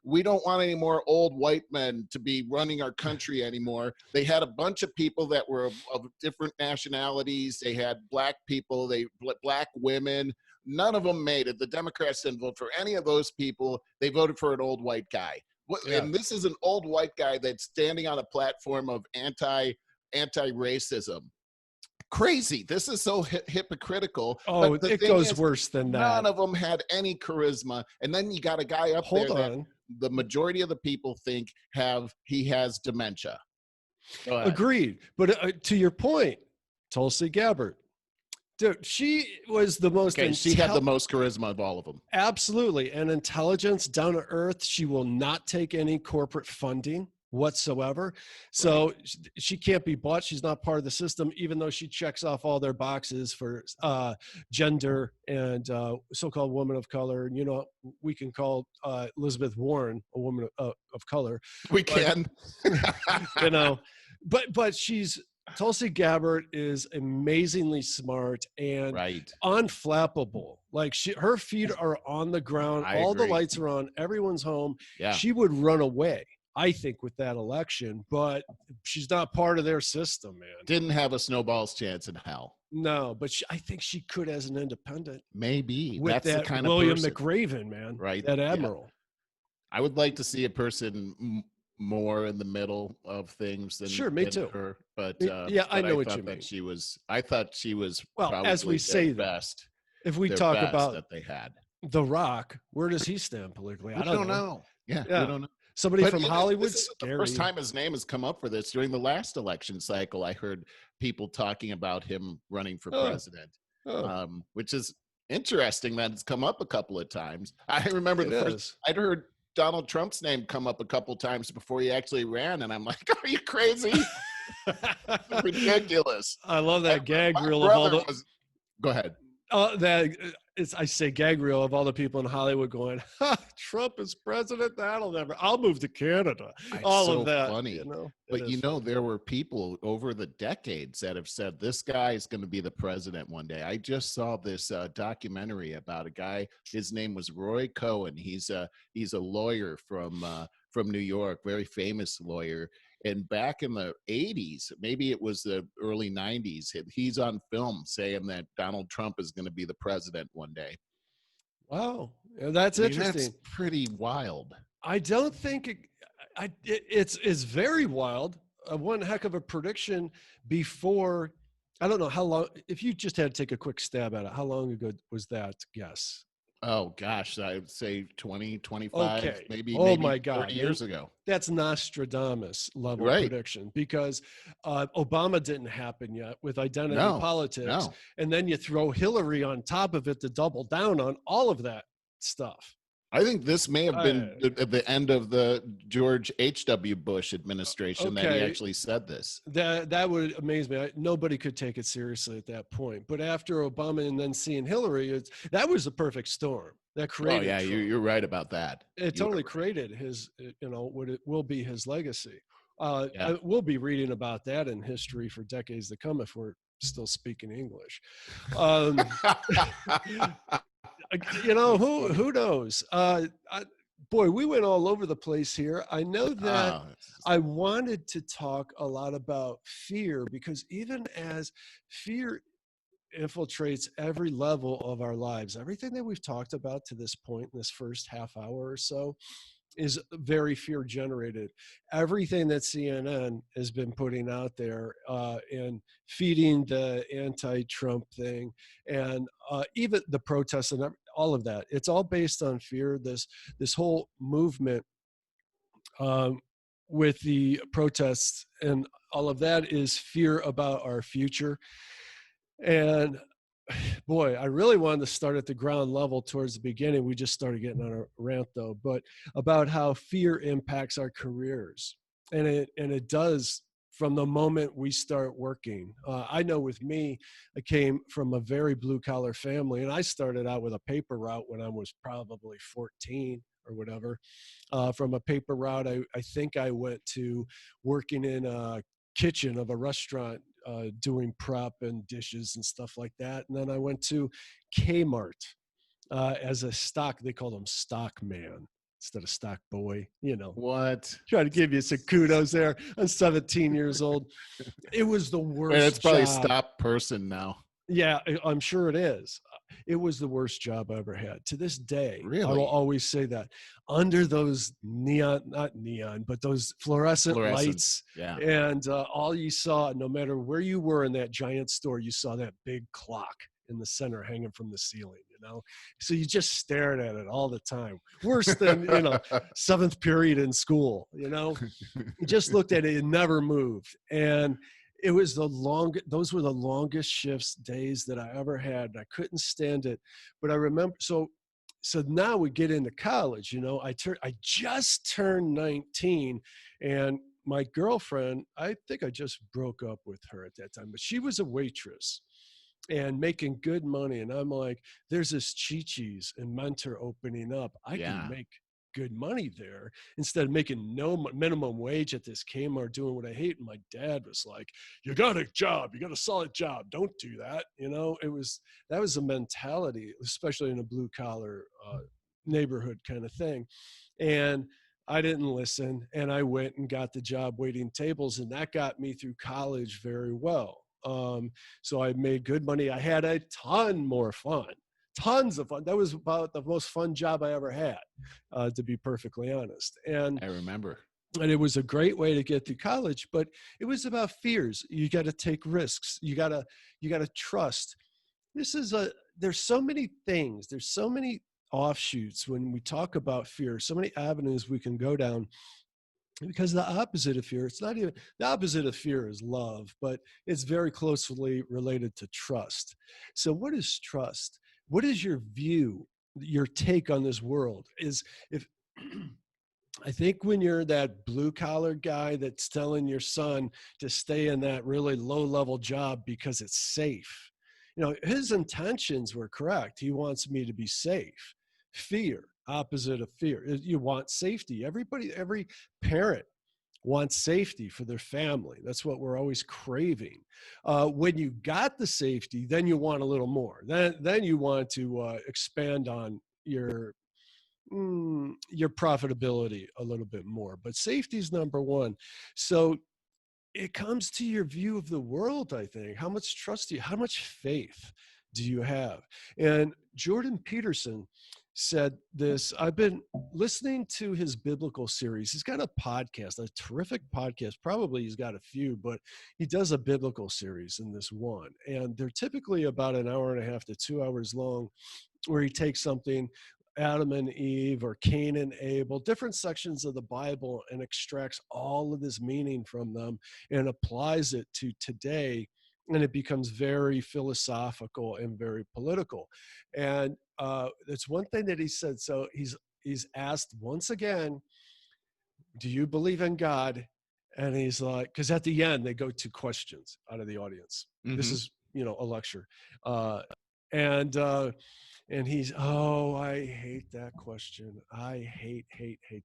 we don't want any more old white men to be running our country anymore. They had a bunch of people that were of different nationalities. They had black people, black women. None of them made it. The Democrats didn't vote for any of those people. They voted for an old white guy. And this is an old white guy that's standing on a platform of anti-racism. Crazy. This is so hypocritical. Oh, it goes worse than that. None of them had any charisma. And then you got a guy up there that the majority of the people think he has dementia. Agreed. But to your point, Tulsi Gabbert. Dude, she was the most. She had the most charisma of all of them. Absolutely, and intelligence, down to earth. She will not take any corporate funding whatsoever. So she can't be bought. She's not part of the system, even though she checks off all their boxes for gender and so-called woman of color. And we can call Elizabeth Warren a woman of color. We can, but she's. Tulsi Gabbert is amazingly smart and unflappable. Like her feet are on the ground. All agree. The lights are on. Everyone's home. Yeah. She would run away, I think, with that election, but she's not part of their system, man. Didn't have a snowball's chance in hell. No, but I think she could as an independent. Maybe. With That's that the kind William of person. McRaven, man. Right. That Admiral. Yeah. I would like to see a person more in the middle of things than me too. Her, but I know what you mean. I thought she was well, as we say, best. If we talk about that they had The Rock, where does he stand politically? I don't know. Yeah, we don't know. Somebody from Hollywood. This is the first time his name has come up for this. During the last election cycle, I heard people talking about him running for president, which is interesting that it's come up a couple of times. I remember I'd heard Donald Trump's name come up a couple times before he actually ran, and I'm like, are you crazy? Ridiculous. I love that gag reel of all the. Go ahead. I say gag reel of all the people in Hollywood going, ha, Trump is president. I'll move to Canada. It's All so of that, funny. you know. But there were people over the decades that have said this guy is going to be the president one day. I just saw this documentary about a guy. His name was Roy Cohen. He's a lawyer from New York, very famous lawyer. And back in the 80s, maybe it was the early 90s, he's on film saying that Donald Trump is going to be the president one day. Wow, that's interesting. That's pretty wild. I don't think it's very wild. One heck of a prediction before. I don't know how long. If you just had to take a quick stab at it, how long ago was that guess? Oh gosh, I would say 20, 25, okay. maybe my God, 30 years ago. That's Nostradamus level prediction, because Obama didn't happen yet with identity politics. And then you throw Hillary on top of it to double down on all of that stuff. I think this may have been at the end of the George H.W. Bush administration that he actually said this. That would amaze me. Nobody could take it seriously at that point. But after Obama and then seeing Hillary, that was a perfect storm. That created. Oh yeah, you're right about that. It totally created his, what it will be his legacy. We'll be reading about that in history for decades to come if we're still speaking English. Who knows? Boy, we went all over the place here. I know that I wanted to talk a lot about fear, because even as fear infiltrates every level of our lives, everything that we've talked about to this point in this first half hour or so is very fear generated. Everything that CNN has been putting out there and feeding the anti-Trump thing, and even the protests and all of that, it's all based on fear. This whole movement with the protests and all of that is fear about our future. And boy, I really wanted to start at the ground level towards the beginning. We just started getting on a rant though, but about how fear impacts our careers. And it does from the moment we start working. I know with me, I came from a very blue collar family, and I started out with a paper route when I was probably 14 or whatever. From a paper route, I think I went to working in a kitchen of a restaurant, doing prep and dishes and stuff like that. And then I went to Kmart as a stock, they called them stock man instead of stock boy, What? Try to give you some kudos there. I'm 17 years old. It was the worst. It's probably job. stop person now. Yeah, I'm sure it is. It was the worst job I ever had. To this day, really? I will always say that. Under those not neon, but those fluorescent lights. Yeah. And all you saw, no matter where you were in that giant store, you saw that big clock in the center hanging from the ceiling, So you just stared at it all the time. Worse than, seventh period in school, You just looked at it and never moved. And it was those were the longest shifts days that I ever had. I couldn't stand it. But I remember, so now we get into college, I just turned 19, and my girlfriend, I think I just broke up with her at that time, but she was a waitress and making good money. And I'm like, there's this Chi-Chi's in Mentor opening up. I can make good money there instead of making no minimum wage at this Kmart doing what I hate. And my dad was like, you got a job, you got a solid job, don't do that. That was a mentality, especially in a blue collar neighborhood kind of thing. And I didn't listen, and I went and got the job waiting tables, and that got me through college very well. So I made good money. I had a ton more fun. Tons of fun. That was about the most fun job I ever had, to be perfectly honest. And I remember. And it was a great way to get through college, but it was about fears. You got to take risks. You got to trust. There's so many things. There's so many offshoots when we talk about fear, so many avenues we can go down. Because the opposite of fear, it's not even, the opposite of fear is love, but it's very closely related to trust. So what is trust? What is your view, your take on this world? I think when you're that blue collar guy that's telling your son to stay in that really low level job because it's safe, his intentions were correct. He wants me to be safe. Fear, opposite of fear. You want safety. Every parent wants safety for their family. That's what we're always craving. When you got the safety, then you want a little more. Then you want to expand on your profitability a little bit more. But safety is number one. So it comes to your view of the world, I think. How much trust do you, how much faith do you have? And Jordan Peterson said this. I've been listening to his biblical series. He's got a podcast, a terrific podcast. Probably he's got a few, but he does a biblical series in this one. And they're typically about an hour and a half to 2 hours long, where he takes something, Adam and Eve or Cain and Abel, different sections of the Bible, and extracts all of this meaning from them and applies it to today. And it becomes very philosophical and very political. And it's one thing that he said. So he's asked once again, do you believe in God? And he's like, because at the end they go to questions out of the audience. Mm-hmm. This is, a lecture. And he's, I hate that question. I hate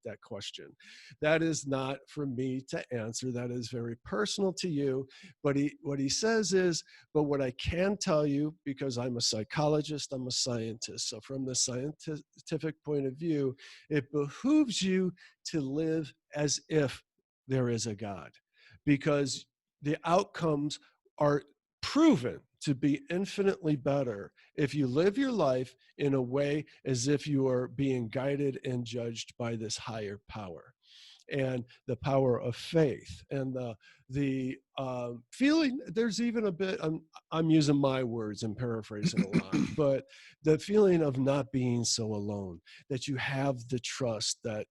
that question. That is not for me to answer. That is very personal to you. But what he says is, but what I can tell you, because I'm a psychologist, I'm a scientist. So from the scientific point of view, it behooves you to live as if there is a God, because the outcomes are proven to be infinitely better if you live your life in a way as if you are being guided and judged by this higher power, and the power of faith, and the feeling. There's even a bit. I'm using my words and paraphrasing a lot, but the feeling of not being so alone, that you have the trust that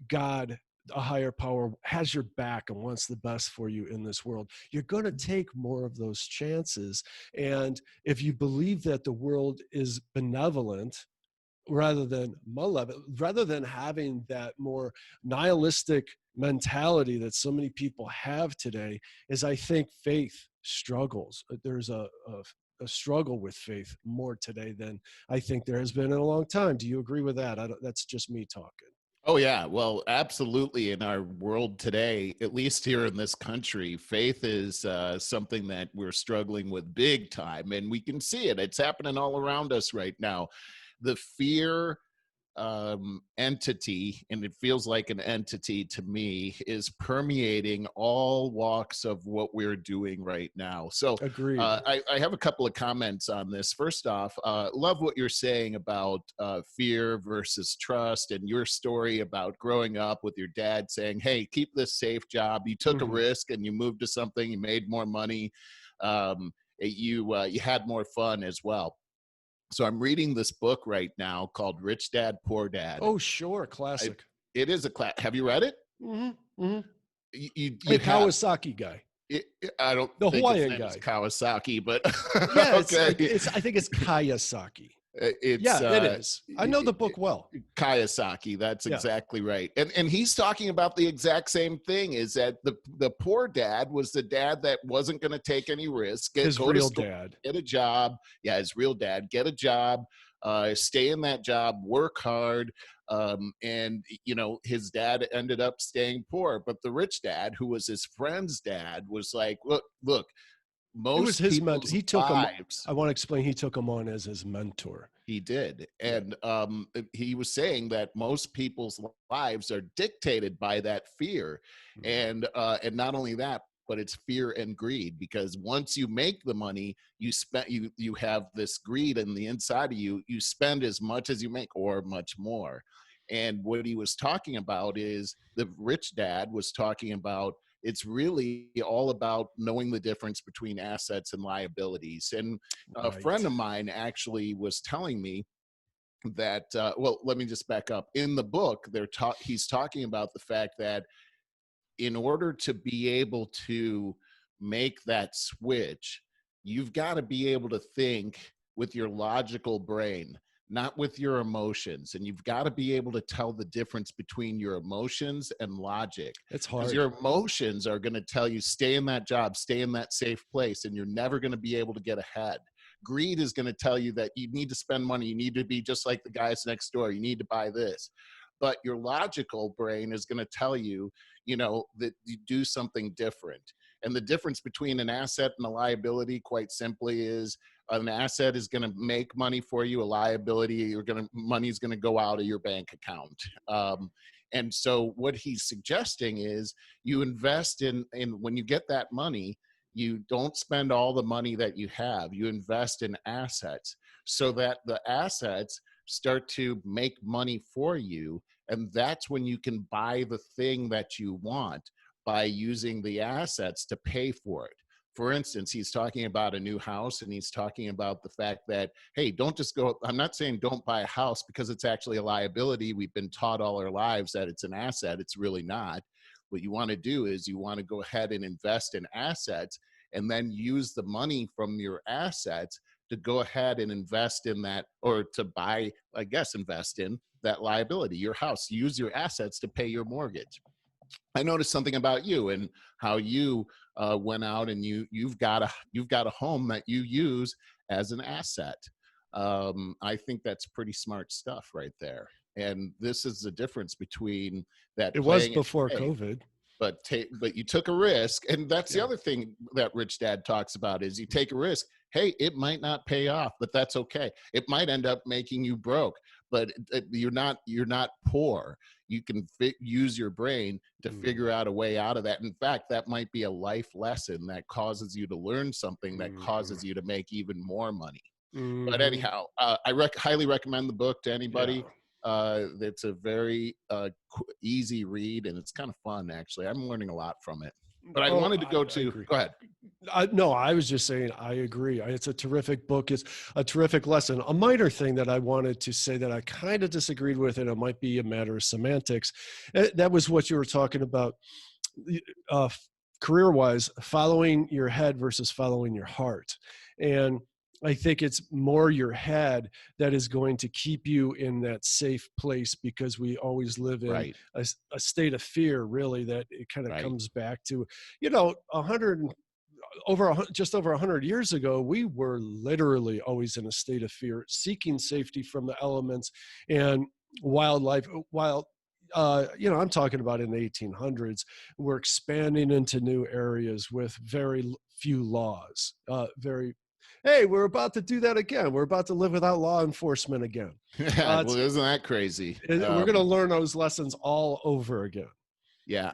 God, a higher power, has your back and wants the best for you in this world. You're going to take more of those chances. And if you believe that the world is benevolent rather than malevolent, rather than having that more nihilistic mentality that so many people have today, is I think faith struggles. There's a struggle with faith more today than I think there has been in a long time. Do you agree with that? That's just me talking. Oh, yeah. Well, absolutely. In our world today, at least here in this country, faith is something that we're struggling with big time. And we can see it. It's happening all around us right now. The fear entity, and it feels like an entity to me, is permeating all walks of what we're doing right now. So agreed. I have a couple of comments on this. First off, love what you're saying about fear versus trust, and your story about growing up with your dad saying, hey, keep this safe job. You took a risk and you moved to something, you made more money, you had more fun as well. So I'm reading this book right now called Rich Dad, Poor Dad. Oh, sure. Classic. It is a class. Have you read it? Mm-hmm. Mm-hmm. You Kawasaki guy. I don't the think Hawaiian his name guy. is Kawasaki, but yeah, okay. I think it's Kiyosaki. It is. I know the book well. Kiyosaki, that's exactly right. And he's talking about the exact same thing, is that the poor dad was the dad that wasn't going to take any risk. His real dad. Get a job. Yeah, his real dad. Get a job. Stay in that job. Work hard. And, his dad ended up staying poor. But the rich dad, who was his friend's dad, was like, look, most it was his mentor. He took him. I want to explain. He took him on as his mentor. He did, and he was saying that most people's lives are dictated by that fear, and not only that, but it's fear and greed. Because once you make the money, you have this greed in the inside of you. You spend as much as you make, or much more. And what he was talking about is, the rich dad was talking about, it's really all about knowing the difference between assets and liabilities. And a friend of mine actually was telling me that, well, let me just back up. In the book, he's talking about the fact that in order to be able to make that switch, you've got to be able to think with your logical brain, not with your emotions. And you've got to be able to tell the difference between your emotions and logic. It's hard. Because your emotions are going to tell you, stay in that job, stay in that safe place, and you're never going to be able to get ahead. greed is going to tell you that you need to spend money. You need to be just like the guys next door. You need to buy this. But your logical brain is going to tell you, that you do something different. And the difference between an asset and a liability, quite simply, is an asset is going to make money for you. A liability, money is going to go out of your bank account. And so what he's suggesting is you invest in when you get that money, you don't spend all the money that you have. You invest in assets so that the assets start to make money for you. And that's when you can buy the thing that you want by using the assets to pay for it. For instance, he's talking about a new house, and he's talking about the fact that, hey, don't just go, I'm not saying don't buy a house because it's actually a liability. We've been taught all our lives that it's an asset. It's really not. What you want to do is you want to go ahead and invest in assets and then use the money from your assets to go ahead and invest in that, or to buy, invest in that liability, your house. Use your assets to pay your mortgage. I noticed something about you and how you went out and you've got a home that you use as an asset. I think that's pretty smart stuff right there. And this is the difference between that. It was before COVID. But you took a risk. And that's the other thing that Rich Dad talks about is you take a risk. Hey, it might not pay off, but that's okay. It might end up making you broke, but you're not poor. You can use your brain to figure out a way out of that. In fact, that might be a life lesson that causes you to learn something that causes you to make even more money. But anyhow, I highly recommend the book to anybody. It's a very easy read, and it's kind of fun, actually. I'm learning a lot from it. But I wanted to go ahead. No, I was just saying, I agree. It's a terrific book. It's a terrific lesson. A minor thing that I wanted to say that I kind of disagreed with, and it might be a matter of semantics. That was what you were talking about, career-wise, following your head versus following your heart. And I think it's more your head that is going to keep you in that safe place, because we always live in a state of fear, really, that it kind of comes back to, just over 100 years ago, we were literally always in a state of fear, seeking safety from the elements and wildlife. I'm talking about in the 1800s, we're expanding into new areas with very few laws, hey, we're about to do that again. We're about to live without law enforcement again. Well, isn't that crazy? We're going to learn those lessons all over again. Yeah,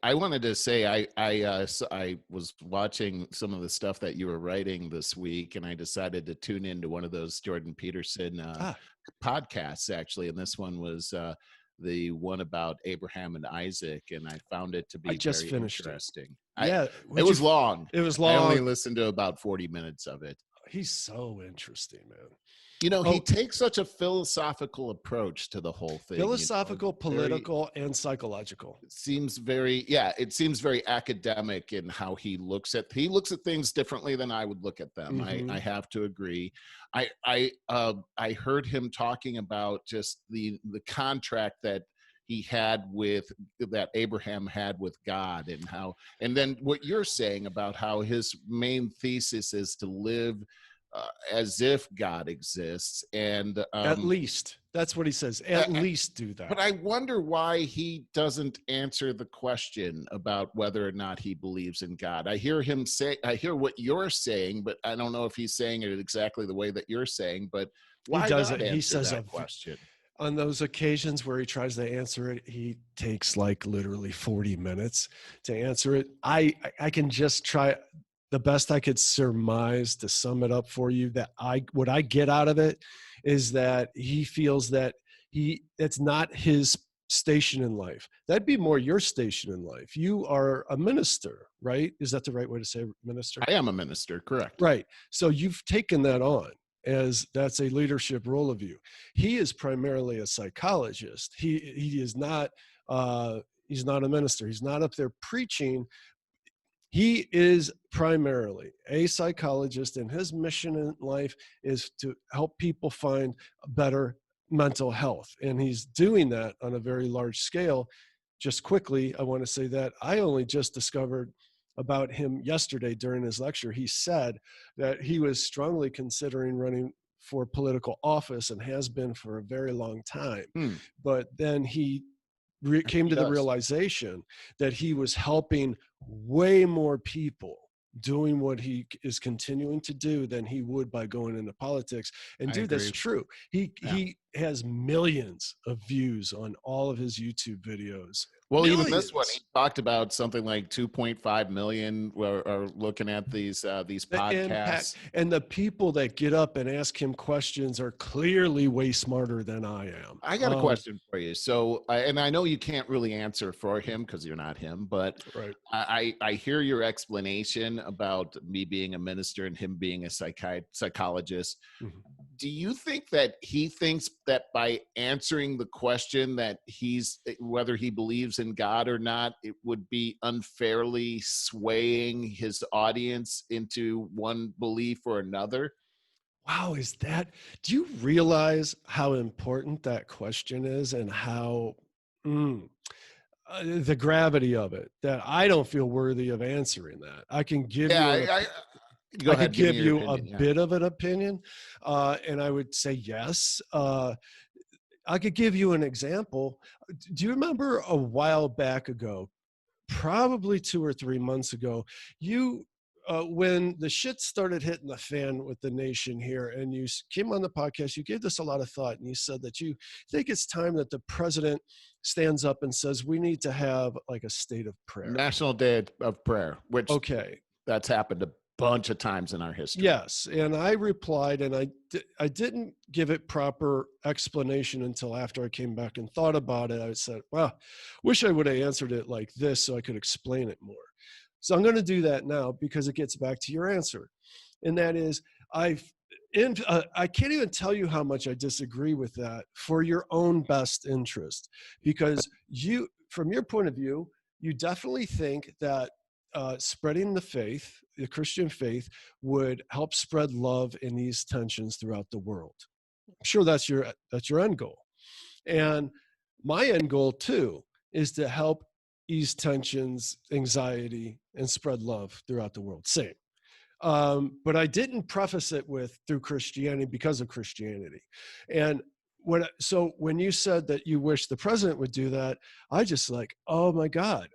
I wanted to say I was watching some of the stuff that you were writing this week, and I decided to tune into one of those Jordan Peterson podcasts, actually, and this one was the one about Abraham and Isaac, and I found it to be very interesting. It was long. It was long. I only listened to about 40 minutes of it. He's so interesting, man. He takes such a philosophical approach to the whole thing. Philosophical, political, and psychological. It seems very academic in how he looks at things differently than I would look at them. I have to agree. I heard him talking about just the contract that he had that Abraham had with God, and then what you're saying about how his main thesis is to live as if God exists, and at least that's what he says. At least do that. But I wonder why he doesn't answer the question about whether or not he believes in God. I hear what you're saying, but I don't know if he's saying it exactly the way that you're saying. But why doesn't he says that question? On those occasions where he tries to answer it, he takes like literally 40 minutes to answer it. I can just try. The best I could surmise to sum it up for you, what I get out of it is that he feels that it's not his station in life. That'd be more your station in life. You are a minister, right? Is that the right way to say minister? I am a minister, correct. Right. So you've taken that on as that's a leadership role of you. He is primarily a psychologist. He is not, he's not a minister. He's not up there preaching. He is primarily a psychologist, and his mission in life is to help people find better mental health. And he's doing that on a very large scale. Just quickly, I want to say that I only just discovered about him yesterday during his lecture. He said that he was strongly considering running for political office and has been for a very long time. But then he came to the realization that he was helping way more people doing what he is continuing to do than he would by going into politics. And dude, that's true. He has millions of views on all of his YouTube videos. Well, even this one, he talked about something like 2.5 million are looking at these podcasts. And the people that get up and ask him questions are clearly way smarter than I am. I got a question for you. So, and I know you can't really answer for him because you're not him, but right. I hear your explanation about me being a minister and him being a psychologist. Mm-hmm. Do you think that he thinks that by answering the question that whether he believes in God or not, it would be unfairly swaying his audience into one belief or another? Wow, do you realize how important that question is and how the gravity of it, that I don't feel worthy of answering that? I can give Go ahead, give you a bit of an opinion, and I would say yes. I could give you an example. Do you remember a while back ago, probably 2 or 3 months ago, when the shit started hitting the fan with the nation here, and you came on the podcast, you gave this a lot of thought, and you said that you think it's time that the president stands up and says we need to have like a state of prayer, National Day of Prayer, which that's happened a bunch of times in our history. Yes, and I replied, and I didn't give it proper explanation until after I came back and thought about it. I said, well, wish I would have answered it like this so I could explain it more. So I'm going to do that now because it gets back to your answer. And that is, I can't even tell you how much I disagree with that for your own best interest, because from your point of view, you definitely think that spreading the Christian faith, would help spread love and ease tensions throughout the world. I'm sure that's your end goal. And my end goal too is to help ease tensions, anxiety, and spread love throughout the world. Same. But I didn't preface it with through Christianity because of Christianity. And when you said that you wish the president would do that, I just like, oh my God,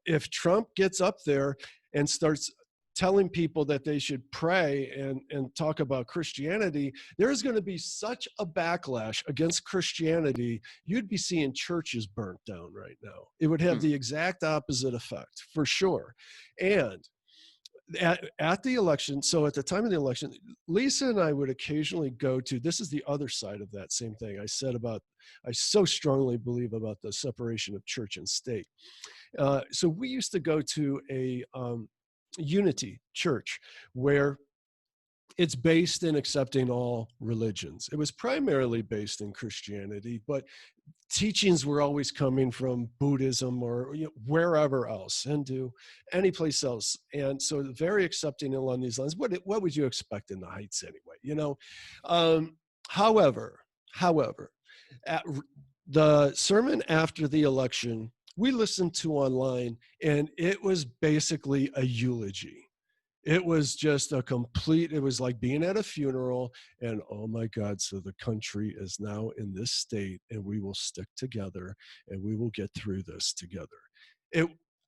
if Trump gets up there and starts telling people that they should pray and talk about Christianity, there's going to be such a backlash against Christianity. You'd be seeing churches burnt down right now. It would have the exact opposite effect for sure. And at the election, so at the time of the election, Lisa and I would occasionally go to, this is the other side of that same thing I said about, I so strongly believe about the separation of church and state. So we used to go to a unity church where it's based in accepting all religions. It was primarily based in Christianity, but teachings were always coming from Buddhism or wherever else, Hindu, any place else. And so very accepting along these lines. What would you expect in the Heights anyway? However, at the sermon after the election, we listened to online, and it was basically a eulogy. It was just it was like being at a funeral and, oh my God, so the country is now in this state and we will stick together and we will get through this together.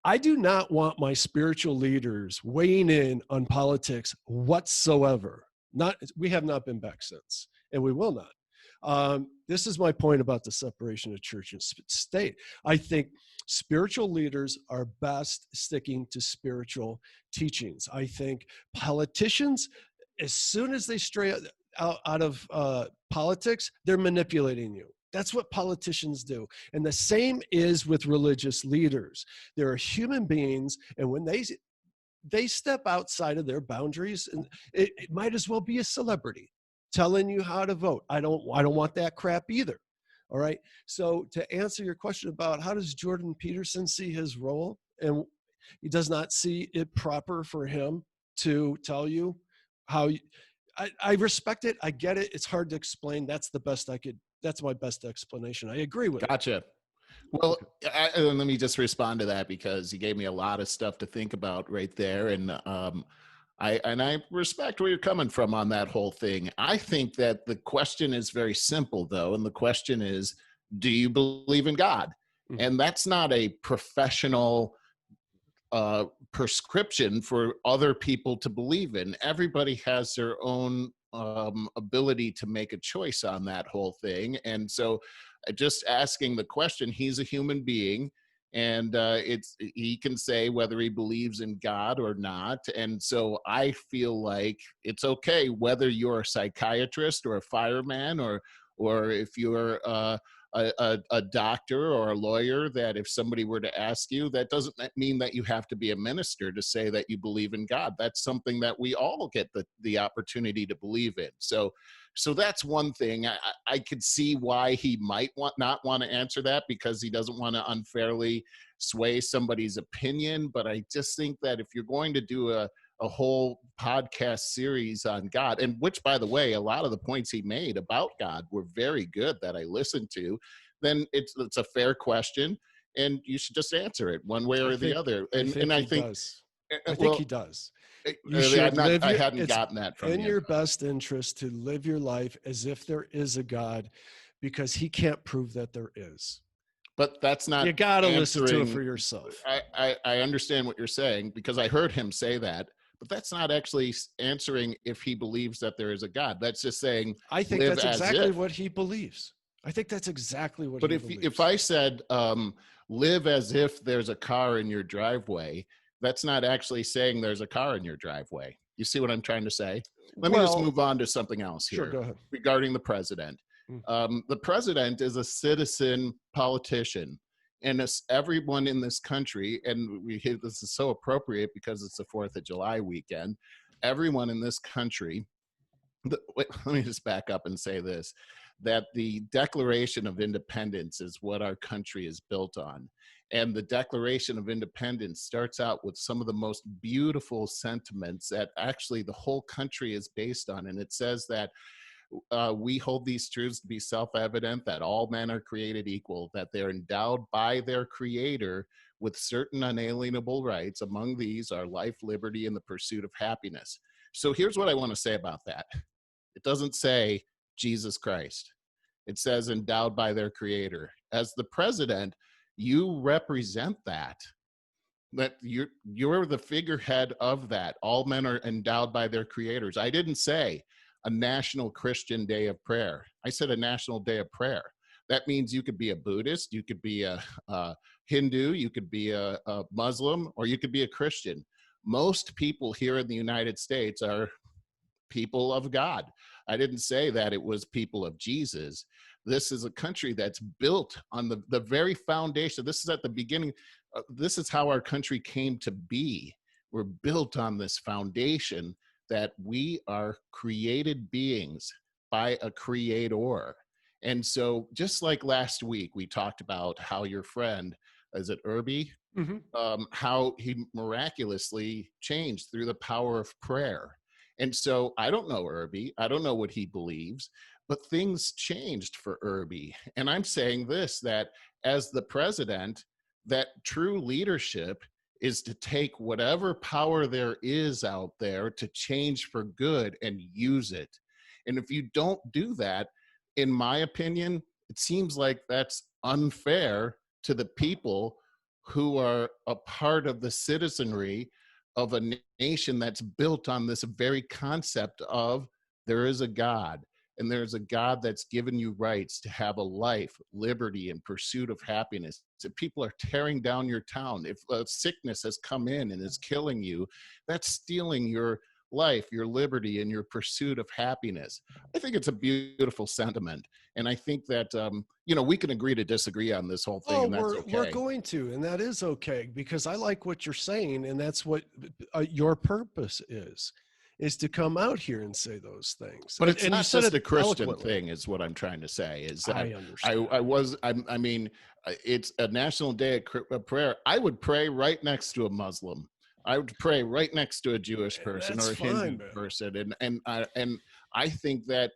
I do not want my spiritual leaders weighing in on politics whatsoever. We have not been back since, and we will not. This is my point about the separation of church and state. I think spiritual leaders are best sticking to spiritual teachings. I think politicians, as soon as they stray out of politics, they're manipulating you. That's what politicians do. And the same is with religious leaders. There are human beings, and when they step outside of their boundaries, and it might as well be a celebrity telling you how to vote. I don't want that crap either. All right. So to answer your question about how does Jordan Peterson see his role, and he does not see it proper for him to tell you how. I respect it. I get it. It's hard to explain. That's my best explanation. I agree with. Gotcha. Well, let me just respond to that, because you gave me a lot of stuff to think about right there. And I respect where you're coming from on that whole thing. I think that the question is very simple, though. And the question is, do you believe in God? Mhm. And that's not a professional prescription for other people to believe in. Everybody has their own ability to make a choice on that whole thing. And so just asking the question, he's a human being, and he can say whether he believes in God or not. And so I feel like it's okay whether you're a psychiatrist or a fireman, or if you're a doctor or a lawyer, that if somebody were to ask you, that doesn't mean that you have to be a minister to say that you believe in God. That's something that we all get the opportunity to believe in. So that's one thing. I could see why he might not want to answer that, because he doesn't want to unfairly sway somebody's opinion. But I just think that if you're going to do a whole podcast series on God, and which, by the way, a lot of the points he made about God were very good that I listened to, then it's a fair question, and you should just answer it one way or the other. And I think I think he does. You should live I hadn't gotten that from in you. your best interest to live your life as if there is a God, because he can't prove that there is. But that's not. You got to listen to it for yourself. I understand what you're saying, because I heard him say that, but that's not actually answering if he believes that there is a God. That's just saying, I think that's exactly what he believes. I think that's exactly what he believes. But if I said, live as if there's a car in your driveway, that's not actually saying there's a car in your driveway. You see what I'm trying to say? Let me just move on to something else here. Sure, go ahead. Regarding the president. The president is a citizen politician, and everyone in this country, and this is so appropriate because it's the 4th of July weekend, everyone in this country, let me just back up and say this, that the Declaration of Independence is what our country is built on. And the Declaration of Independence starts out with some of the most beautiful sentiments that actually the whole country is based on. And it says that we hold these truths to be self-evident, that all men are created equal, that they're endowed by their creator with certain unalienable rights. Among these are life, liberty, and the pursuit of happiness. So here's what I want to say about that. It doesn't say Jesus Christ. It says endowed by their creator. As the president, you represent that you're the figurehead of that. All men are endowed by their creators. I didn't say a national Christian day of prayer. I said a national day of prayer. That means you could be a Buddhist, you could be a Hindu, you could be a Muslim, or you could be a Christian. Most people here in the United States are people of God. I didn't say that it was people of Jesus. This is a country that's built on the very foundation. This is at the beginning. This is how our country came to be. We're built on this foundation that we are created beings by a creator. And so just like last week, we talked about how your friend, is it Irby? Mm-hmm. How he miraculously changed through the power of prayer. And so I don't know Irby. I don't know what he believes, but things changed for Irby. And I'm saying this, that as the president, that true leadership is to take whatever power there is out there to change for good and use it. And if you don't do that, in my opinion, it seems like that's unfair to the people who are a part of the citizenry of a nation that's built on this very concept of there is a God, and there's a God that's given you rights to have a life, liberty, and pursuit of happiness. If people are tearing down your town, if a sickness has come in and is killing you, that's stealing your life, your liberty, and your pursuit of happiness. I think it's a beautiful sentiment. And I think that, we can agree to disagree on this whole thing, and that's okay. We're going to, and that is okay, because I like what you're saying, and that's what your purpose is to come out here and say those things. But it's not just a Christian thing, is what I'm trying to say. Is that I understand. I mean, it's a national day of prayer. I would pray right next to a Muslim. I would pray right next to a Jewish person or a Hindu person. And I think that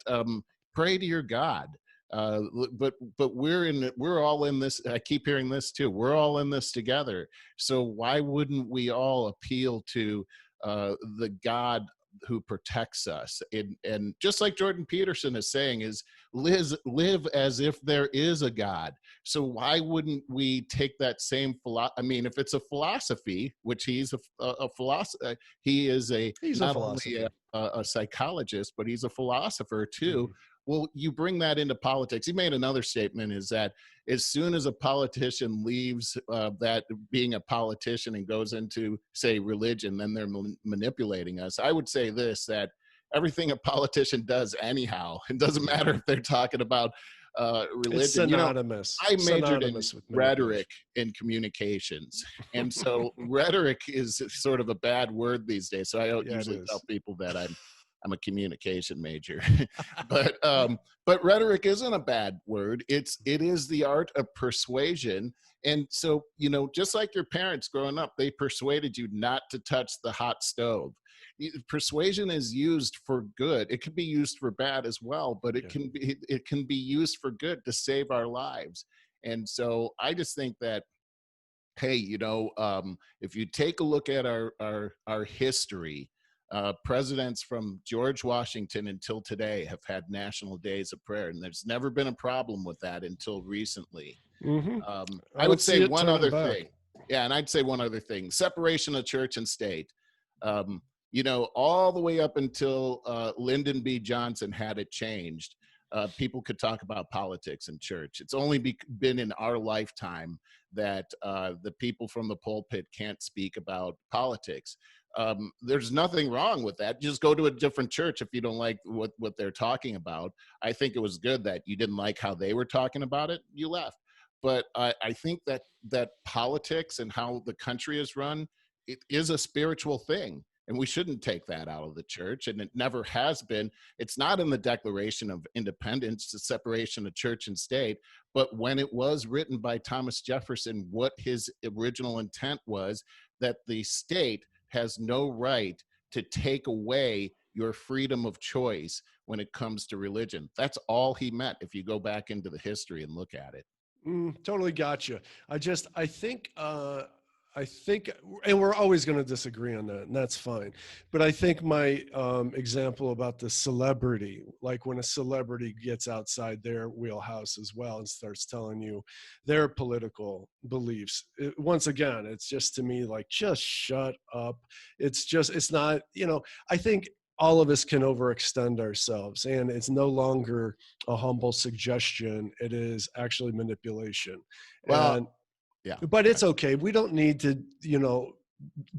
pray to your God. But we're all in this. I keep hearing this too. We're all in this together. So why wouldn't we all appeal to the God who protects us? And just like Jordan Peterson is saying, is live as if there is a God. So why wouldn't we take that same I mean, if it's a philosophy, which he's a philosopher, he's not only a psychologist, but he's a philosopher too. Mm-hmm. Well, you bring that into politics. He made another statement, is that as soon as a politician leaves that being a politician and goes into, say, religion, then they're manipulating us. I would say this, that everything a politician does anyhow, it doesn't matter if they're talking about religion. It's synonymous. I majored in rhetoric and communications. And so rhetoric is sort of a bad word these days. So I don't usually tell people that I'm a communication major, but rhetoric isn't a bad word. It is the art of persuasion. And so, just like your parents growing up, they persuaded you not to touch the hot stove. Persuasion is used for good. It can be used for bad as well, but it can be used for good to save our lives. And so I just think that, hey, if you take a look at our history, presidents from George Washington until today have had national days of prayer, and there's never been a problem with that until recently. Mm-hmm. I would say one other thing. Yeah, and I'd say one other thing: separation of church and state. All the way up until Lyndon B. Johnson had it changed, people could talk about politics in church. It's only been in our lifetime that the people from the pulpit can't speak about politics. There's nothing wrong with that. Just go to a different church if you don't like what they're talking about. I think it was good that you didn't like how they were talking about it. You left. But I think that politics and how the country is run, it is a spiritual thing. And we shouldn't take that out of the church. And it never has been. It's not in the Declaration of Independence, the separation of church and state. But when it was written by Thomas Jefferson, what his original intent was, that the state has no right to take away your freedom of choice when it comes to religion. That's all he meant, if you go back into the history and look at it. Totally got you. I think, and we're always going to disagree on that, and that's fine. But I think my example about the celebrity, like when a celebrity gets outside their wheelhouse as well and starts telling you their political beliefs, once again, it's just, to me, like, just shut up. It's not, I think all of us can overextend ourselves, and it's no longer a humble suggestion. It is actually manipulation. Well, yeah, but it's okay. We don't need to,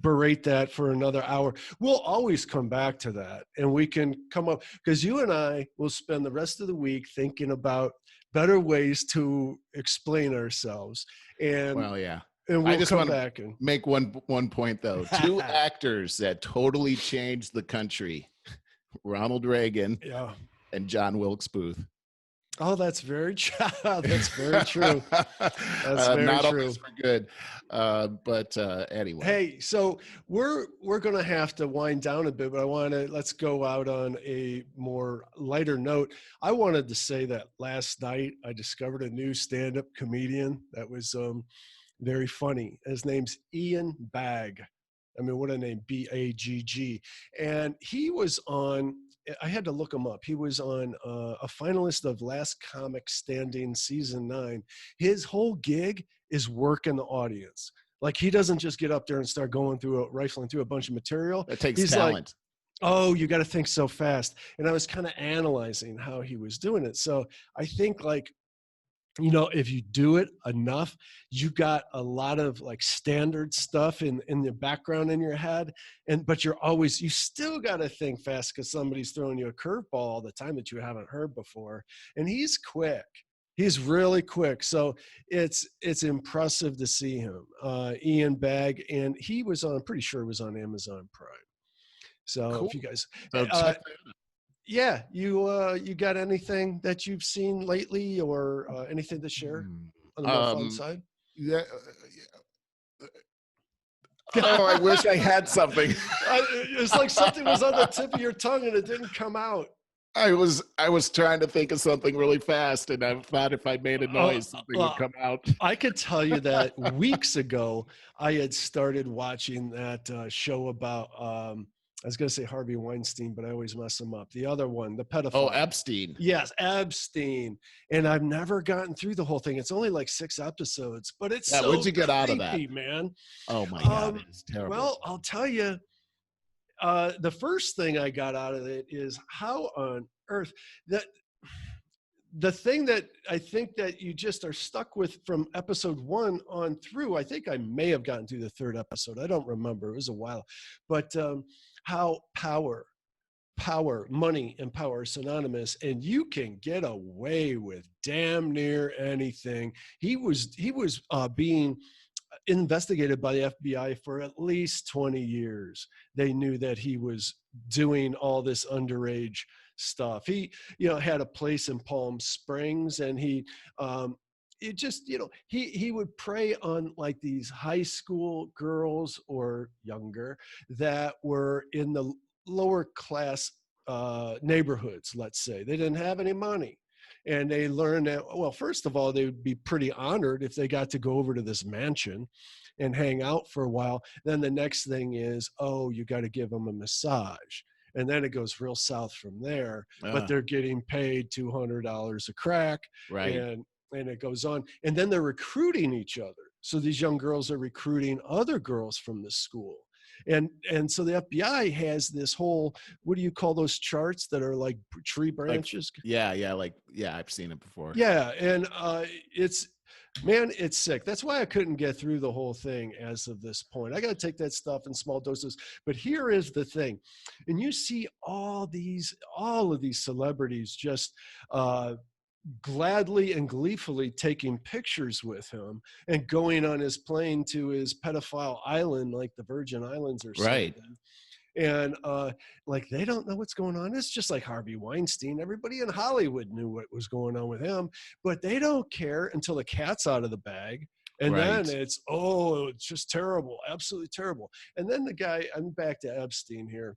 berate that for another hour. We'll always come back to that, and we can come up, because you and I will spend the rest of the week thinking about better ways to explain ourselves. And well, yeah. And we'll I just come want back to make one point, though. Two actors that totally changed the country: Ronald Reagan and John Wilkes Booth. Oh, that's very true. That's very true. That's very not true. Always for good, but anyway. Hey, so we're going to have to wind down a bit, but let's go out on a more lighter note. I wanted to say that last night I discovered a new stand-up comedian that was very funny. His name's Ian Bagg. I mean, what a name, B-A-G-G. And he was on, I had to look him up. He was on a finalist of Last Comic Standing season 9. His whole gig is working the audience. Like, he doesn't just get up there and start rifling through a bunch of material. It takes talent. Like, oh, you got to think so fast. And I was kind of analyzing how he was doing it. So I think, like, if you do it enough, you got a lot of like standard stuff in the background in your head. But you still got to think fast, because somebody's throwing you a curveball all the time that you haven't heard before. And he's quick. He's really quick. So it's impressive to see him. Ian Bagg, and he was on, I'm pretty sure it was on Amazon Prime. So cool. If you guys, yeah, you got anything that you've seen lately, or anything to share on the more fun side? Yeah. Oh, I wish I had something. It's like something was on the tip of your tongue and it didn't come out. I was trying to think of something really fast, and I thought if I made a noise, something would come out. I could tell you that weeks ago, I had started watching that show about, I was going to say Harvey Weinstein, but I always mess him up. The other one, the pedophile. Oh, Epstein. Yes, Epstein. And I've never gotten through the whole thing. It's only like 6 episodes, but it's so what'd you get creepy, out of that, man? Oh my God, it's terrible. Well, I'll tell you, the first thing I got out of it is how on earth that the thing that I think that you just are stuck with from episode 1 on through, I think I may have gotten through the 3rd episode. I don't remember. It was a while. But how power, money, and power are synonymous, and you can get away with damn near anything. He was being investigated by the FBI for at least 20 years. They knew that he was doing all this underage stuff. He, had a place in Palm Springs, and it just, he would prey on like these high school girls or younger that were in the lower class neighborhoods, let's say. They didn't have any money. And they learned that, well, first of all, they would be pretty honored if they got to go over to this mansion and hang out for a while. Then the next thing is, oh, you got to give them a massage. And then it goes real south from there, but they're getting paid $200 a crack. Right. And it goes on. And then they're recruiting each other. So these young girls are recruiting other girls from the school. And so the FBI has this whole, what do you call those charts that are like tree branches? I've seen it before. Yeah. And it's sick. That's why I couldn't get through the whole thing as of this point. I got to take that stuff in small doses. But here is the thing. And you see all of these celebrities just gladly and gleefully taking pictures with him and going on his plane to his pedophile island, like the Virgin Islands or something. Right. And like, they don't know what's going on. It's just like Harvey Weinstein. Everybody in Hollywood knew what was going on with him, but they don't care until the cat's out of the bag. And then it's just terrible, absolutely terrible. And then the guy, I'm back to Epstein here.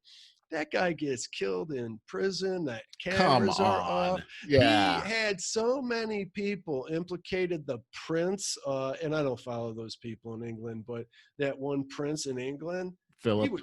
That guy gets killed in prison. That cameras are off. Yeah. He had so many people implicated. The prince, and I don't follow those people in England, but that one prince in England, Philip.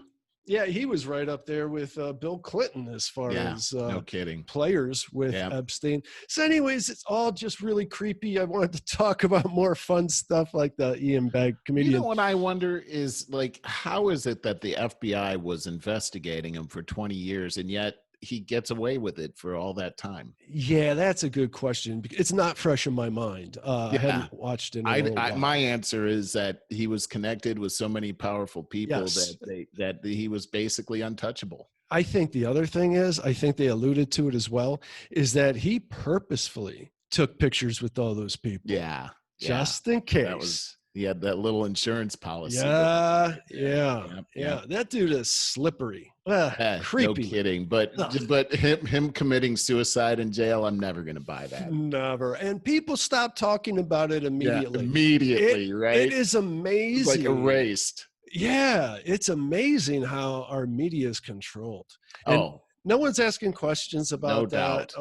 He was right up there with Bill Clinton as far as no kidding. players with Epstein. So anyways, it's all just really creepy. I wanted to talk about more fun stuff like the Ian Bagg comedian. You know what I wonder is, like, how is it that the FBI was investigating him for 20 years and yet he gets away with it for all that time? Yeah, that's a good question. It's not fresh in my mind. I hadn't watched it in a while. My answer is that he was connected with so many powerful people that he was basically untouchable. I think the other thing is, I think they alluded to it as well, is that he purposefully took pictures with all those people. Yeah. Just in case. He had that little insurance policy. Yeah. That dude is slippery. Creepy. No kidding. But him committing suicide in jail, I'm never going to buy that. Never. And people stop talking about it immediately. Yeah, immediately, right? It is amazing. It's like erased. Yeah, it's amazing how our media is controlled. And no one's asking questions about that.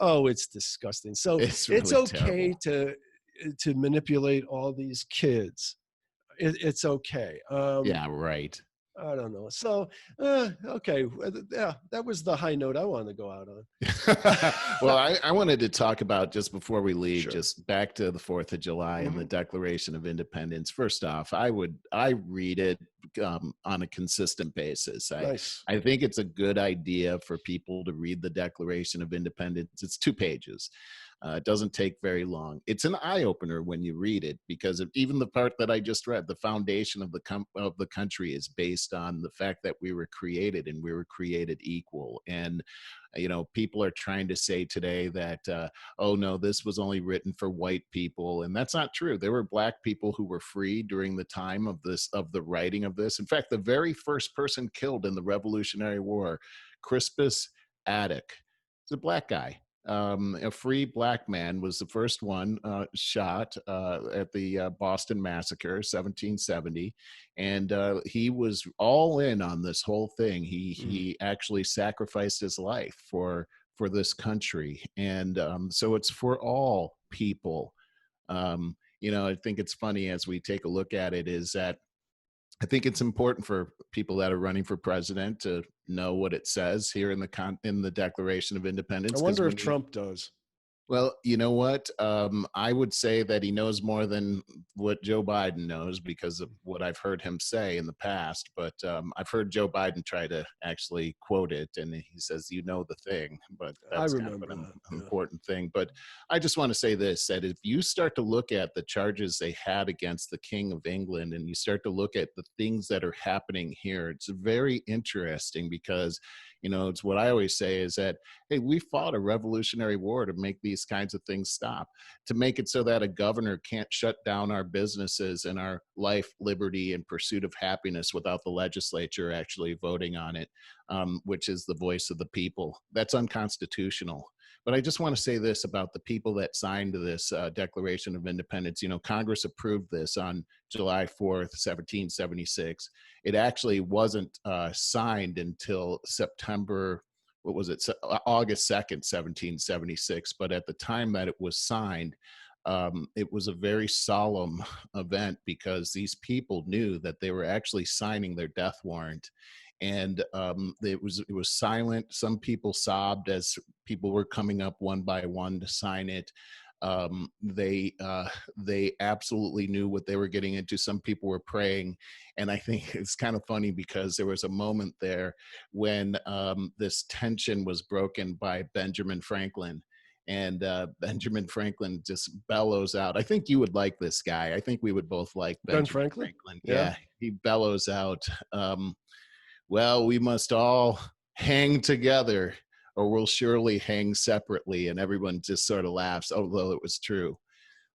It's disgusting. So it's okay to manipulate all these kids. It's okay. Right. I don't know. So, okay. Yeah, that was the high note I wanted to go out on. Well, I wanted to talk about, just before we leave, just back to the 4th of July and the Declaration of Independence. First off, I read it on a consistent basis. I think it's a good idea for people to read the Declaration of Independence. It's 2 pages. It doesn't take very long. It's an eye-opener when you read it, because of even the part that I just read, the foundation of the country is based on the fact that we were created, and we were created equal. And people are trying to say today that, no, this was only written for white people, and that's not true. There were black people who were free during the time of the writing of this. In fact, the very first person killed in the Revolutionary War, Crispus Attucks, is a black guy. A free black man was the first one shot at the Boston Massacre, 1770. And he was all in on this whole thing. He actually sacrificed his life for for this country. And so it's for all people. I think it's funny as we take a look at it is that I think it's important for people that are running for president to know what it says here in the Declaration of Independence. I wonder if Trump does. Well, you know what? I would say that he knows more than what Joe Biden knows because of what I've heard him say in the past. But I've heard Joe Biden try to actually quote it, and he says, "You know the thing," but that's kind of an important thing. But I just want to say this: that if you start to look at the charges they had against the King of England, and you start to look at the things that are happening here, it's very interesting because it's what I always say is that, hey, we fought a revolutionary war to make these kinds of things stop, to make it so that a governor can't shut down our businesses and our life, liberty, and pursuit of happiness without the legislature actually voting on it, which is the voice of the people. That's unconstitutional. But I just want to say this about the people that signed this Declaration of Independence. Congress approved this on July 4th, 1776. It actually wasn't signed until August 2nd, 1776. But at the time that it was signed, it was a very solemn event because these people knew that they were actually signing their death warrant. And it was silent. Some people sobbed as people were coming up one by one to sign it. They absolutely knew what they were getting into. Some people were praying, and I think it's kind of funny because there was a moment there when this tension was broken by Benjamin Franklin. And Benjamin Franklin just bellows out. I think you would like this guy. I think we would both like Benjamin Franklin. Yeah, he bellows out. Well, we must all hang together or we'll surely hang separately. And everyone just sort of laughs, although it was true.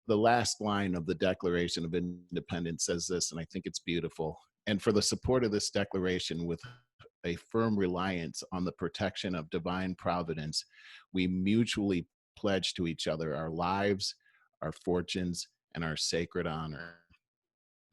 The last line of the Declaration of Independence says this, and I think it's beautiful. And for the support of this declaration, with a firm reliance on the protection of divine providence, we mutually pledge to each other our lives, our fortunes, and our sacred honor.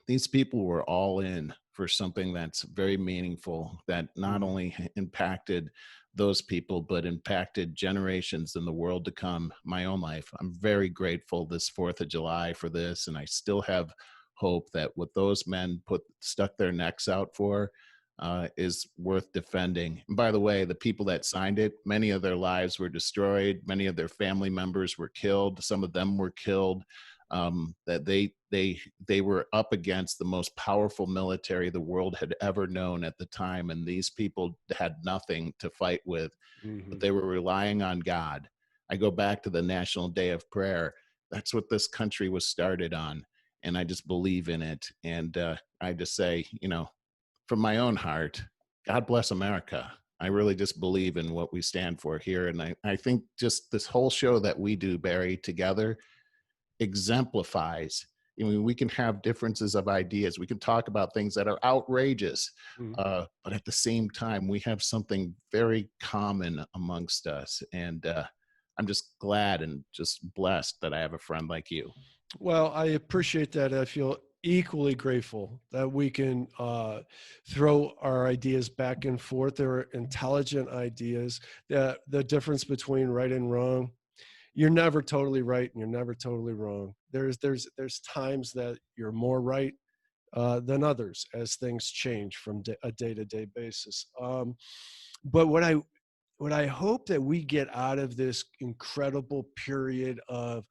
These people were all in for something that's very meaningful, that not only impacted those people, but impacted generations in the world to come, my own life. I'm very grateful this 4th of July for this, and I still have hope that what those men stuck their necks out for is worth defending. And by the way, the people that signed it, many of their lives were destroyed. Many of their family members were killed. Some of them were killed. That they were up against the most powerful military the world had ever known at the time, and these people had nothing to fight with, but they were relying on God. I go back to the National Day of Prayer. That's what this country was started on, and I just believe in it. And I just say, from my own heart, God bless America. I really just believe in what we stand for here, and I think just this whole show that we do, Barry, together exemplifies. We can have differences of ideas. We can talk about things that are outrageous, but at the same time, we have something very common amongst us. And I'm just glad and just blessed that I have a friend like you. Well, I appreciate that. I feel equally grateful that we can throw our ideas back and forth. They're intelligent ideas. The difference between right and wrong, you're never totally right and you're never totally wrong. There's times that you're more right than others as things change from a day-to-day basis. But what I hope that we get out of this incredible period of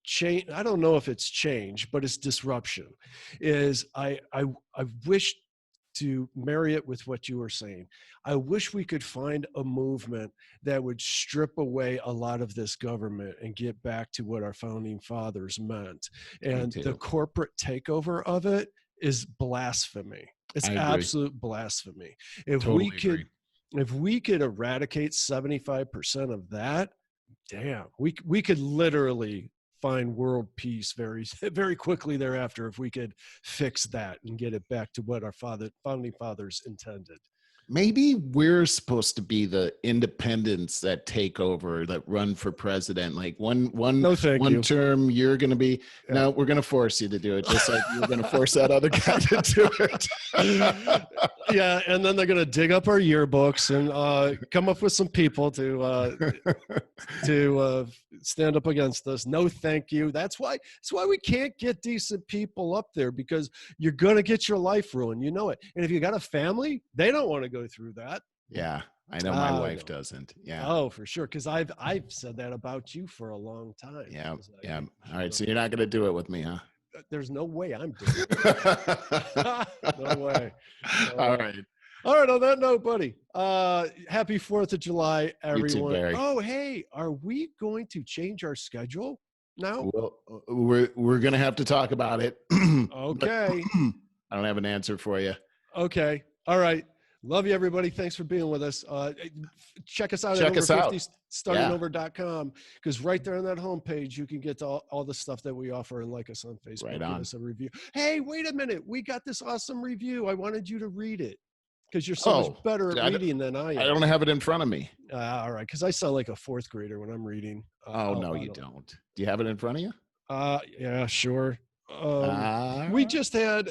change, I don't know if it's change, but it's disruption, is I wish to marry it with what you were saying. I wish we could find a movement that would strip away a lot of this government and get back to what our founding fathers meant. And the corporate takeover of it is blasphemy. It's absolute blasphemy. If we could eradicate 75% of that, damn, we could literally find world peace very, very quickly thereafter if we could fix that and get it back to what our founding fathers intended. Maybe we're supposed to be the independents that take over, that run for president. Like one term, you're going to be, no, we're going to force you to do it, just like you're going to force that other guy to do it. Yeah, and then they're going to dig up our yearbooks and come up with some people to stand up against us. No, thank you. That's why we can't get decent people up there, because you're going to get your life ruined. You know it. And if you got a family, they don't want to go through that. Yeah, I know my wife doesn't. Yeah. Oh, for sure. Because I've said that about you for a long time. Yeah. Yeah. All right. So you're not going to do it with me, huh? There's no way I'm doing it. No way. All right. All right. On that note, buddy, happy 4th of July, everyone. You too, Barry. Oh, hey, are we going to change our schedule now? Well, we're going to have to talk about it. Okay. I don't have an answer for you. Okay. All right. Love you, everybody. Thanks for being with us. Check us out at over50startingover.com, because right there on that homepage, you can get to all the stuff that we offer, and like us on Facebook. Right on. Give us a review. Hey, wait a minute. We got this awesome review. I wanted you to read it, because you're so much better at reading than I am. I don't have it in front of me. All right. Because I sound like a 4th grader when I'm reading. No, you don't. Do you have it in front of you? Yeah, sure. We just had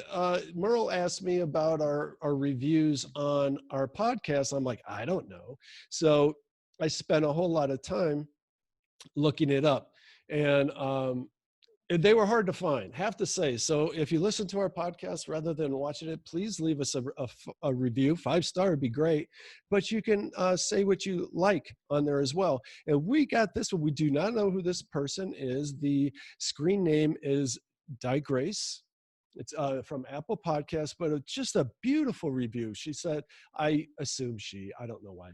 Merle asked me about our reviews on our podcast. I'm like, I don't know. So I spent a whole lot of time looking it up, and they were hard to find, have to say. So if you listen to our podcast rather than watching it, please leave us a review. 5-star would be great, but you can say what you like on there as well. And we got this one. We do not know who this person is. The screen name is Digress. It's from Apple Podcasts, but it's just a beautiful review. She said, I assume I don't know why.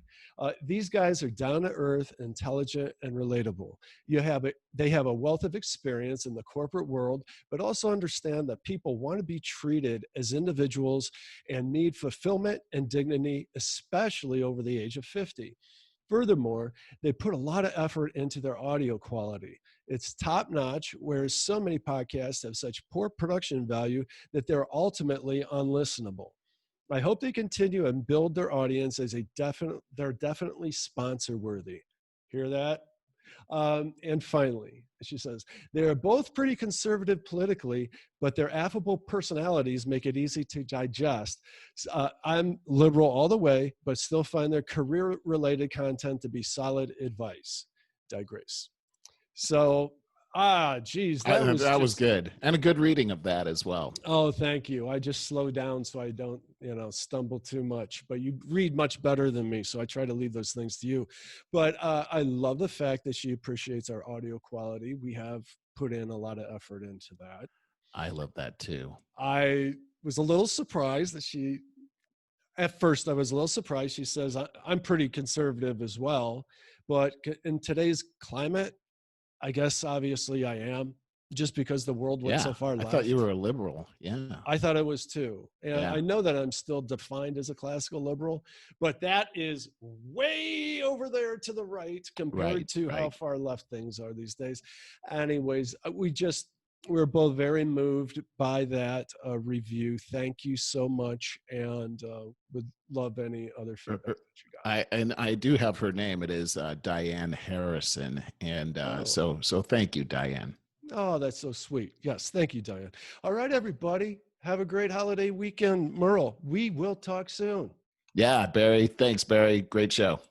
These guys are down to earth, intelligent, and relatable. They have a wealth of experience in the corporate world, but also understand that people want to be treated as individuals and need fulfillment and dignity, especially over the age of 50. Furthermore, they put a lot of effort into their audio quality. It's top notch, whereas so many podcasts have such poor production value that they're ultimately unlistenable. I hope they continue and build their audience as they're definitely sponsor worthy. Hear that? And finally, she says, they are both pretty conservative politically, but their affable personalities make it easy to digest. I'm liberal all the way, but still find their career-related content to be solid advice. Digress. So, geez, that was good, and a good reading of that as well. Oh, thank you. I just slow down so I don't, stumble too much. But you read much better than me, so I try to leave those things to you. But I love the fact that she appreciates our audio quality. We have put in a lot of effort into that. I love that too. I was a little surprised that at first I was a little surprised. She says, I'm pretty conservative as well, but in today's climate, I guess obviously I am, just because the world went so far left. I thought you were a liberal. Yeah. I thought I was too. And I know that I'm still defined as a classical liberal, but that is way over there to the right compared to how far left things are these days. Anyways, we're both very moved by that review. Thank you so much, and would love any other feedback that you got. I do have her name. It is Diane Harrison, and so thank you, Diane. Oh, that's so sweet. Yes, thank you, Diane. All right, everybody, have a great holiday weekend. Merle, we will talk soon. Yeah, Barry. Thanks, Barry. Great show.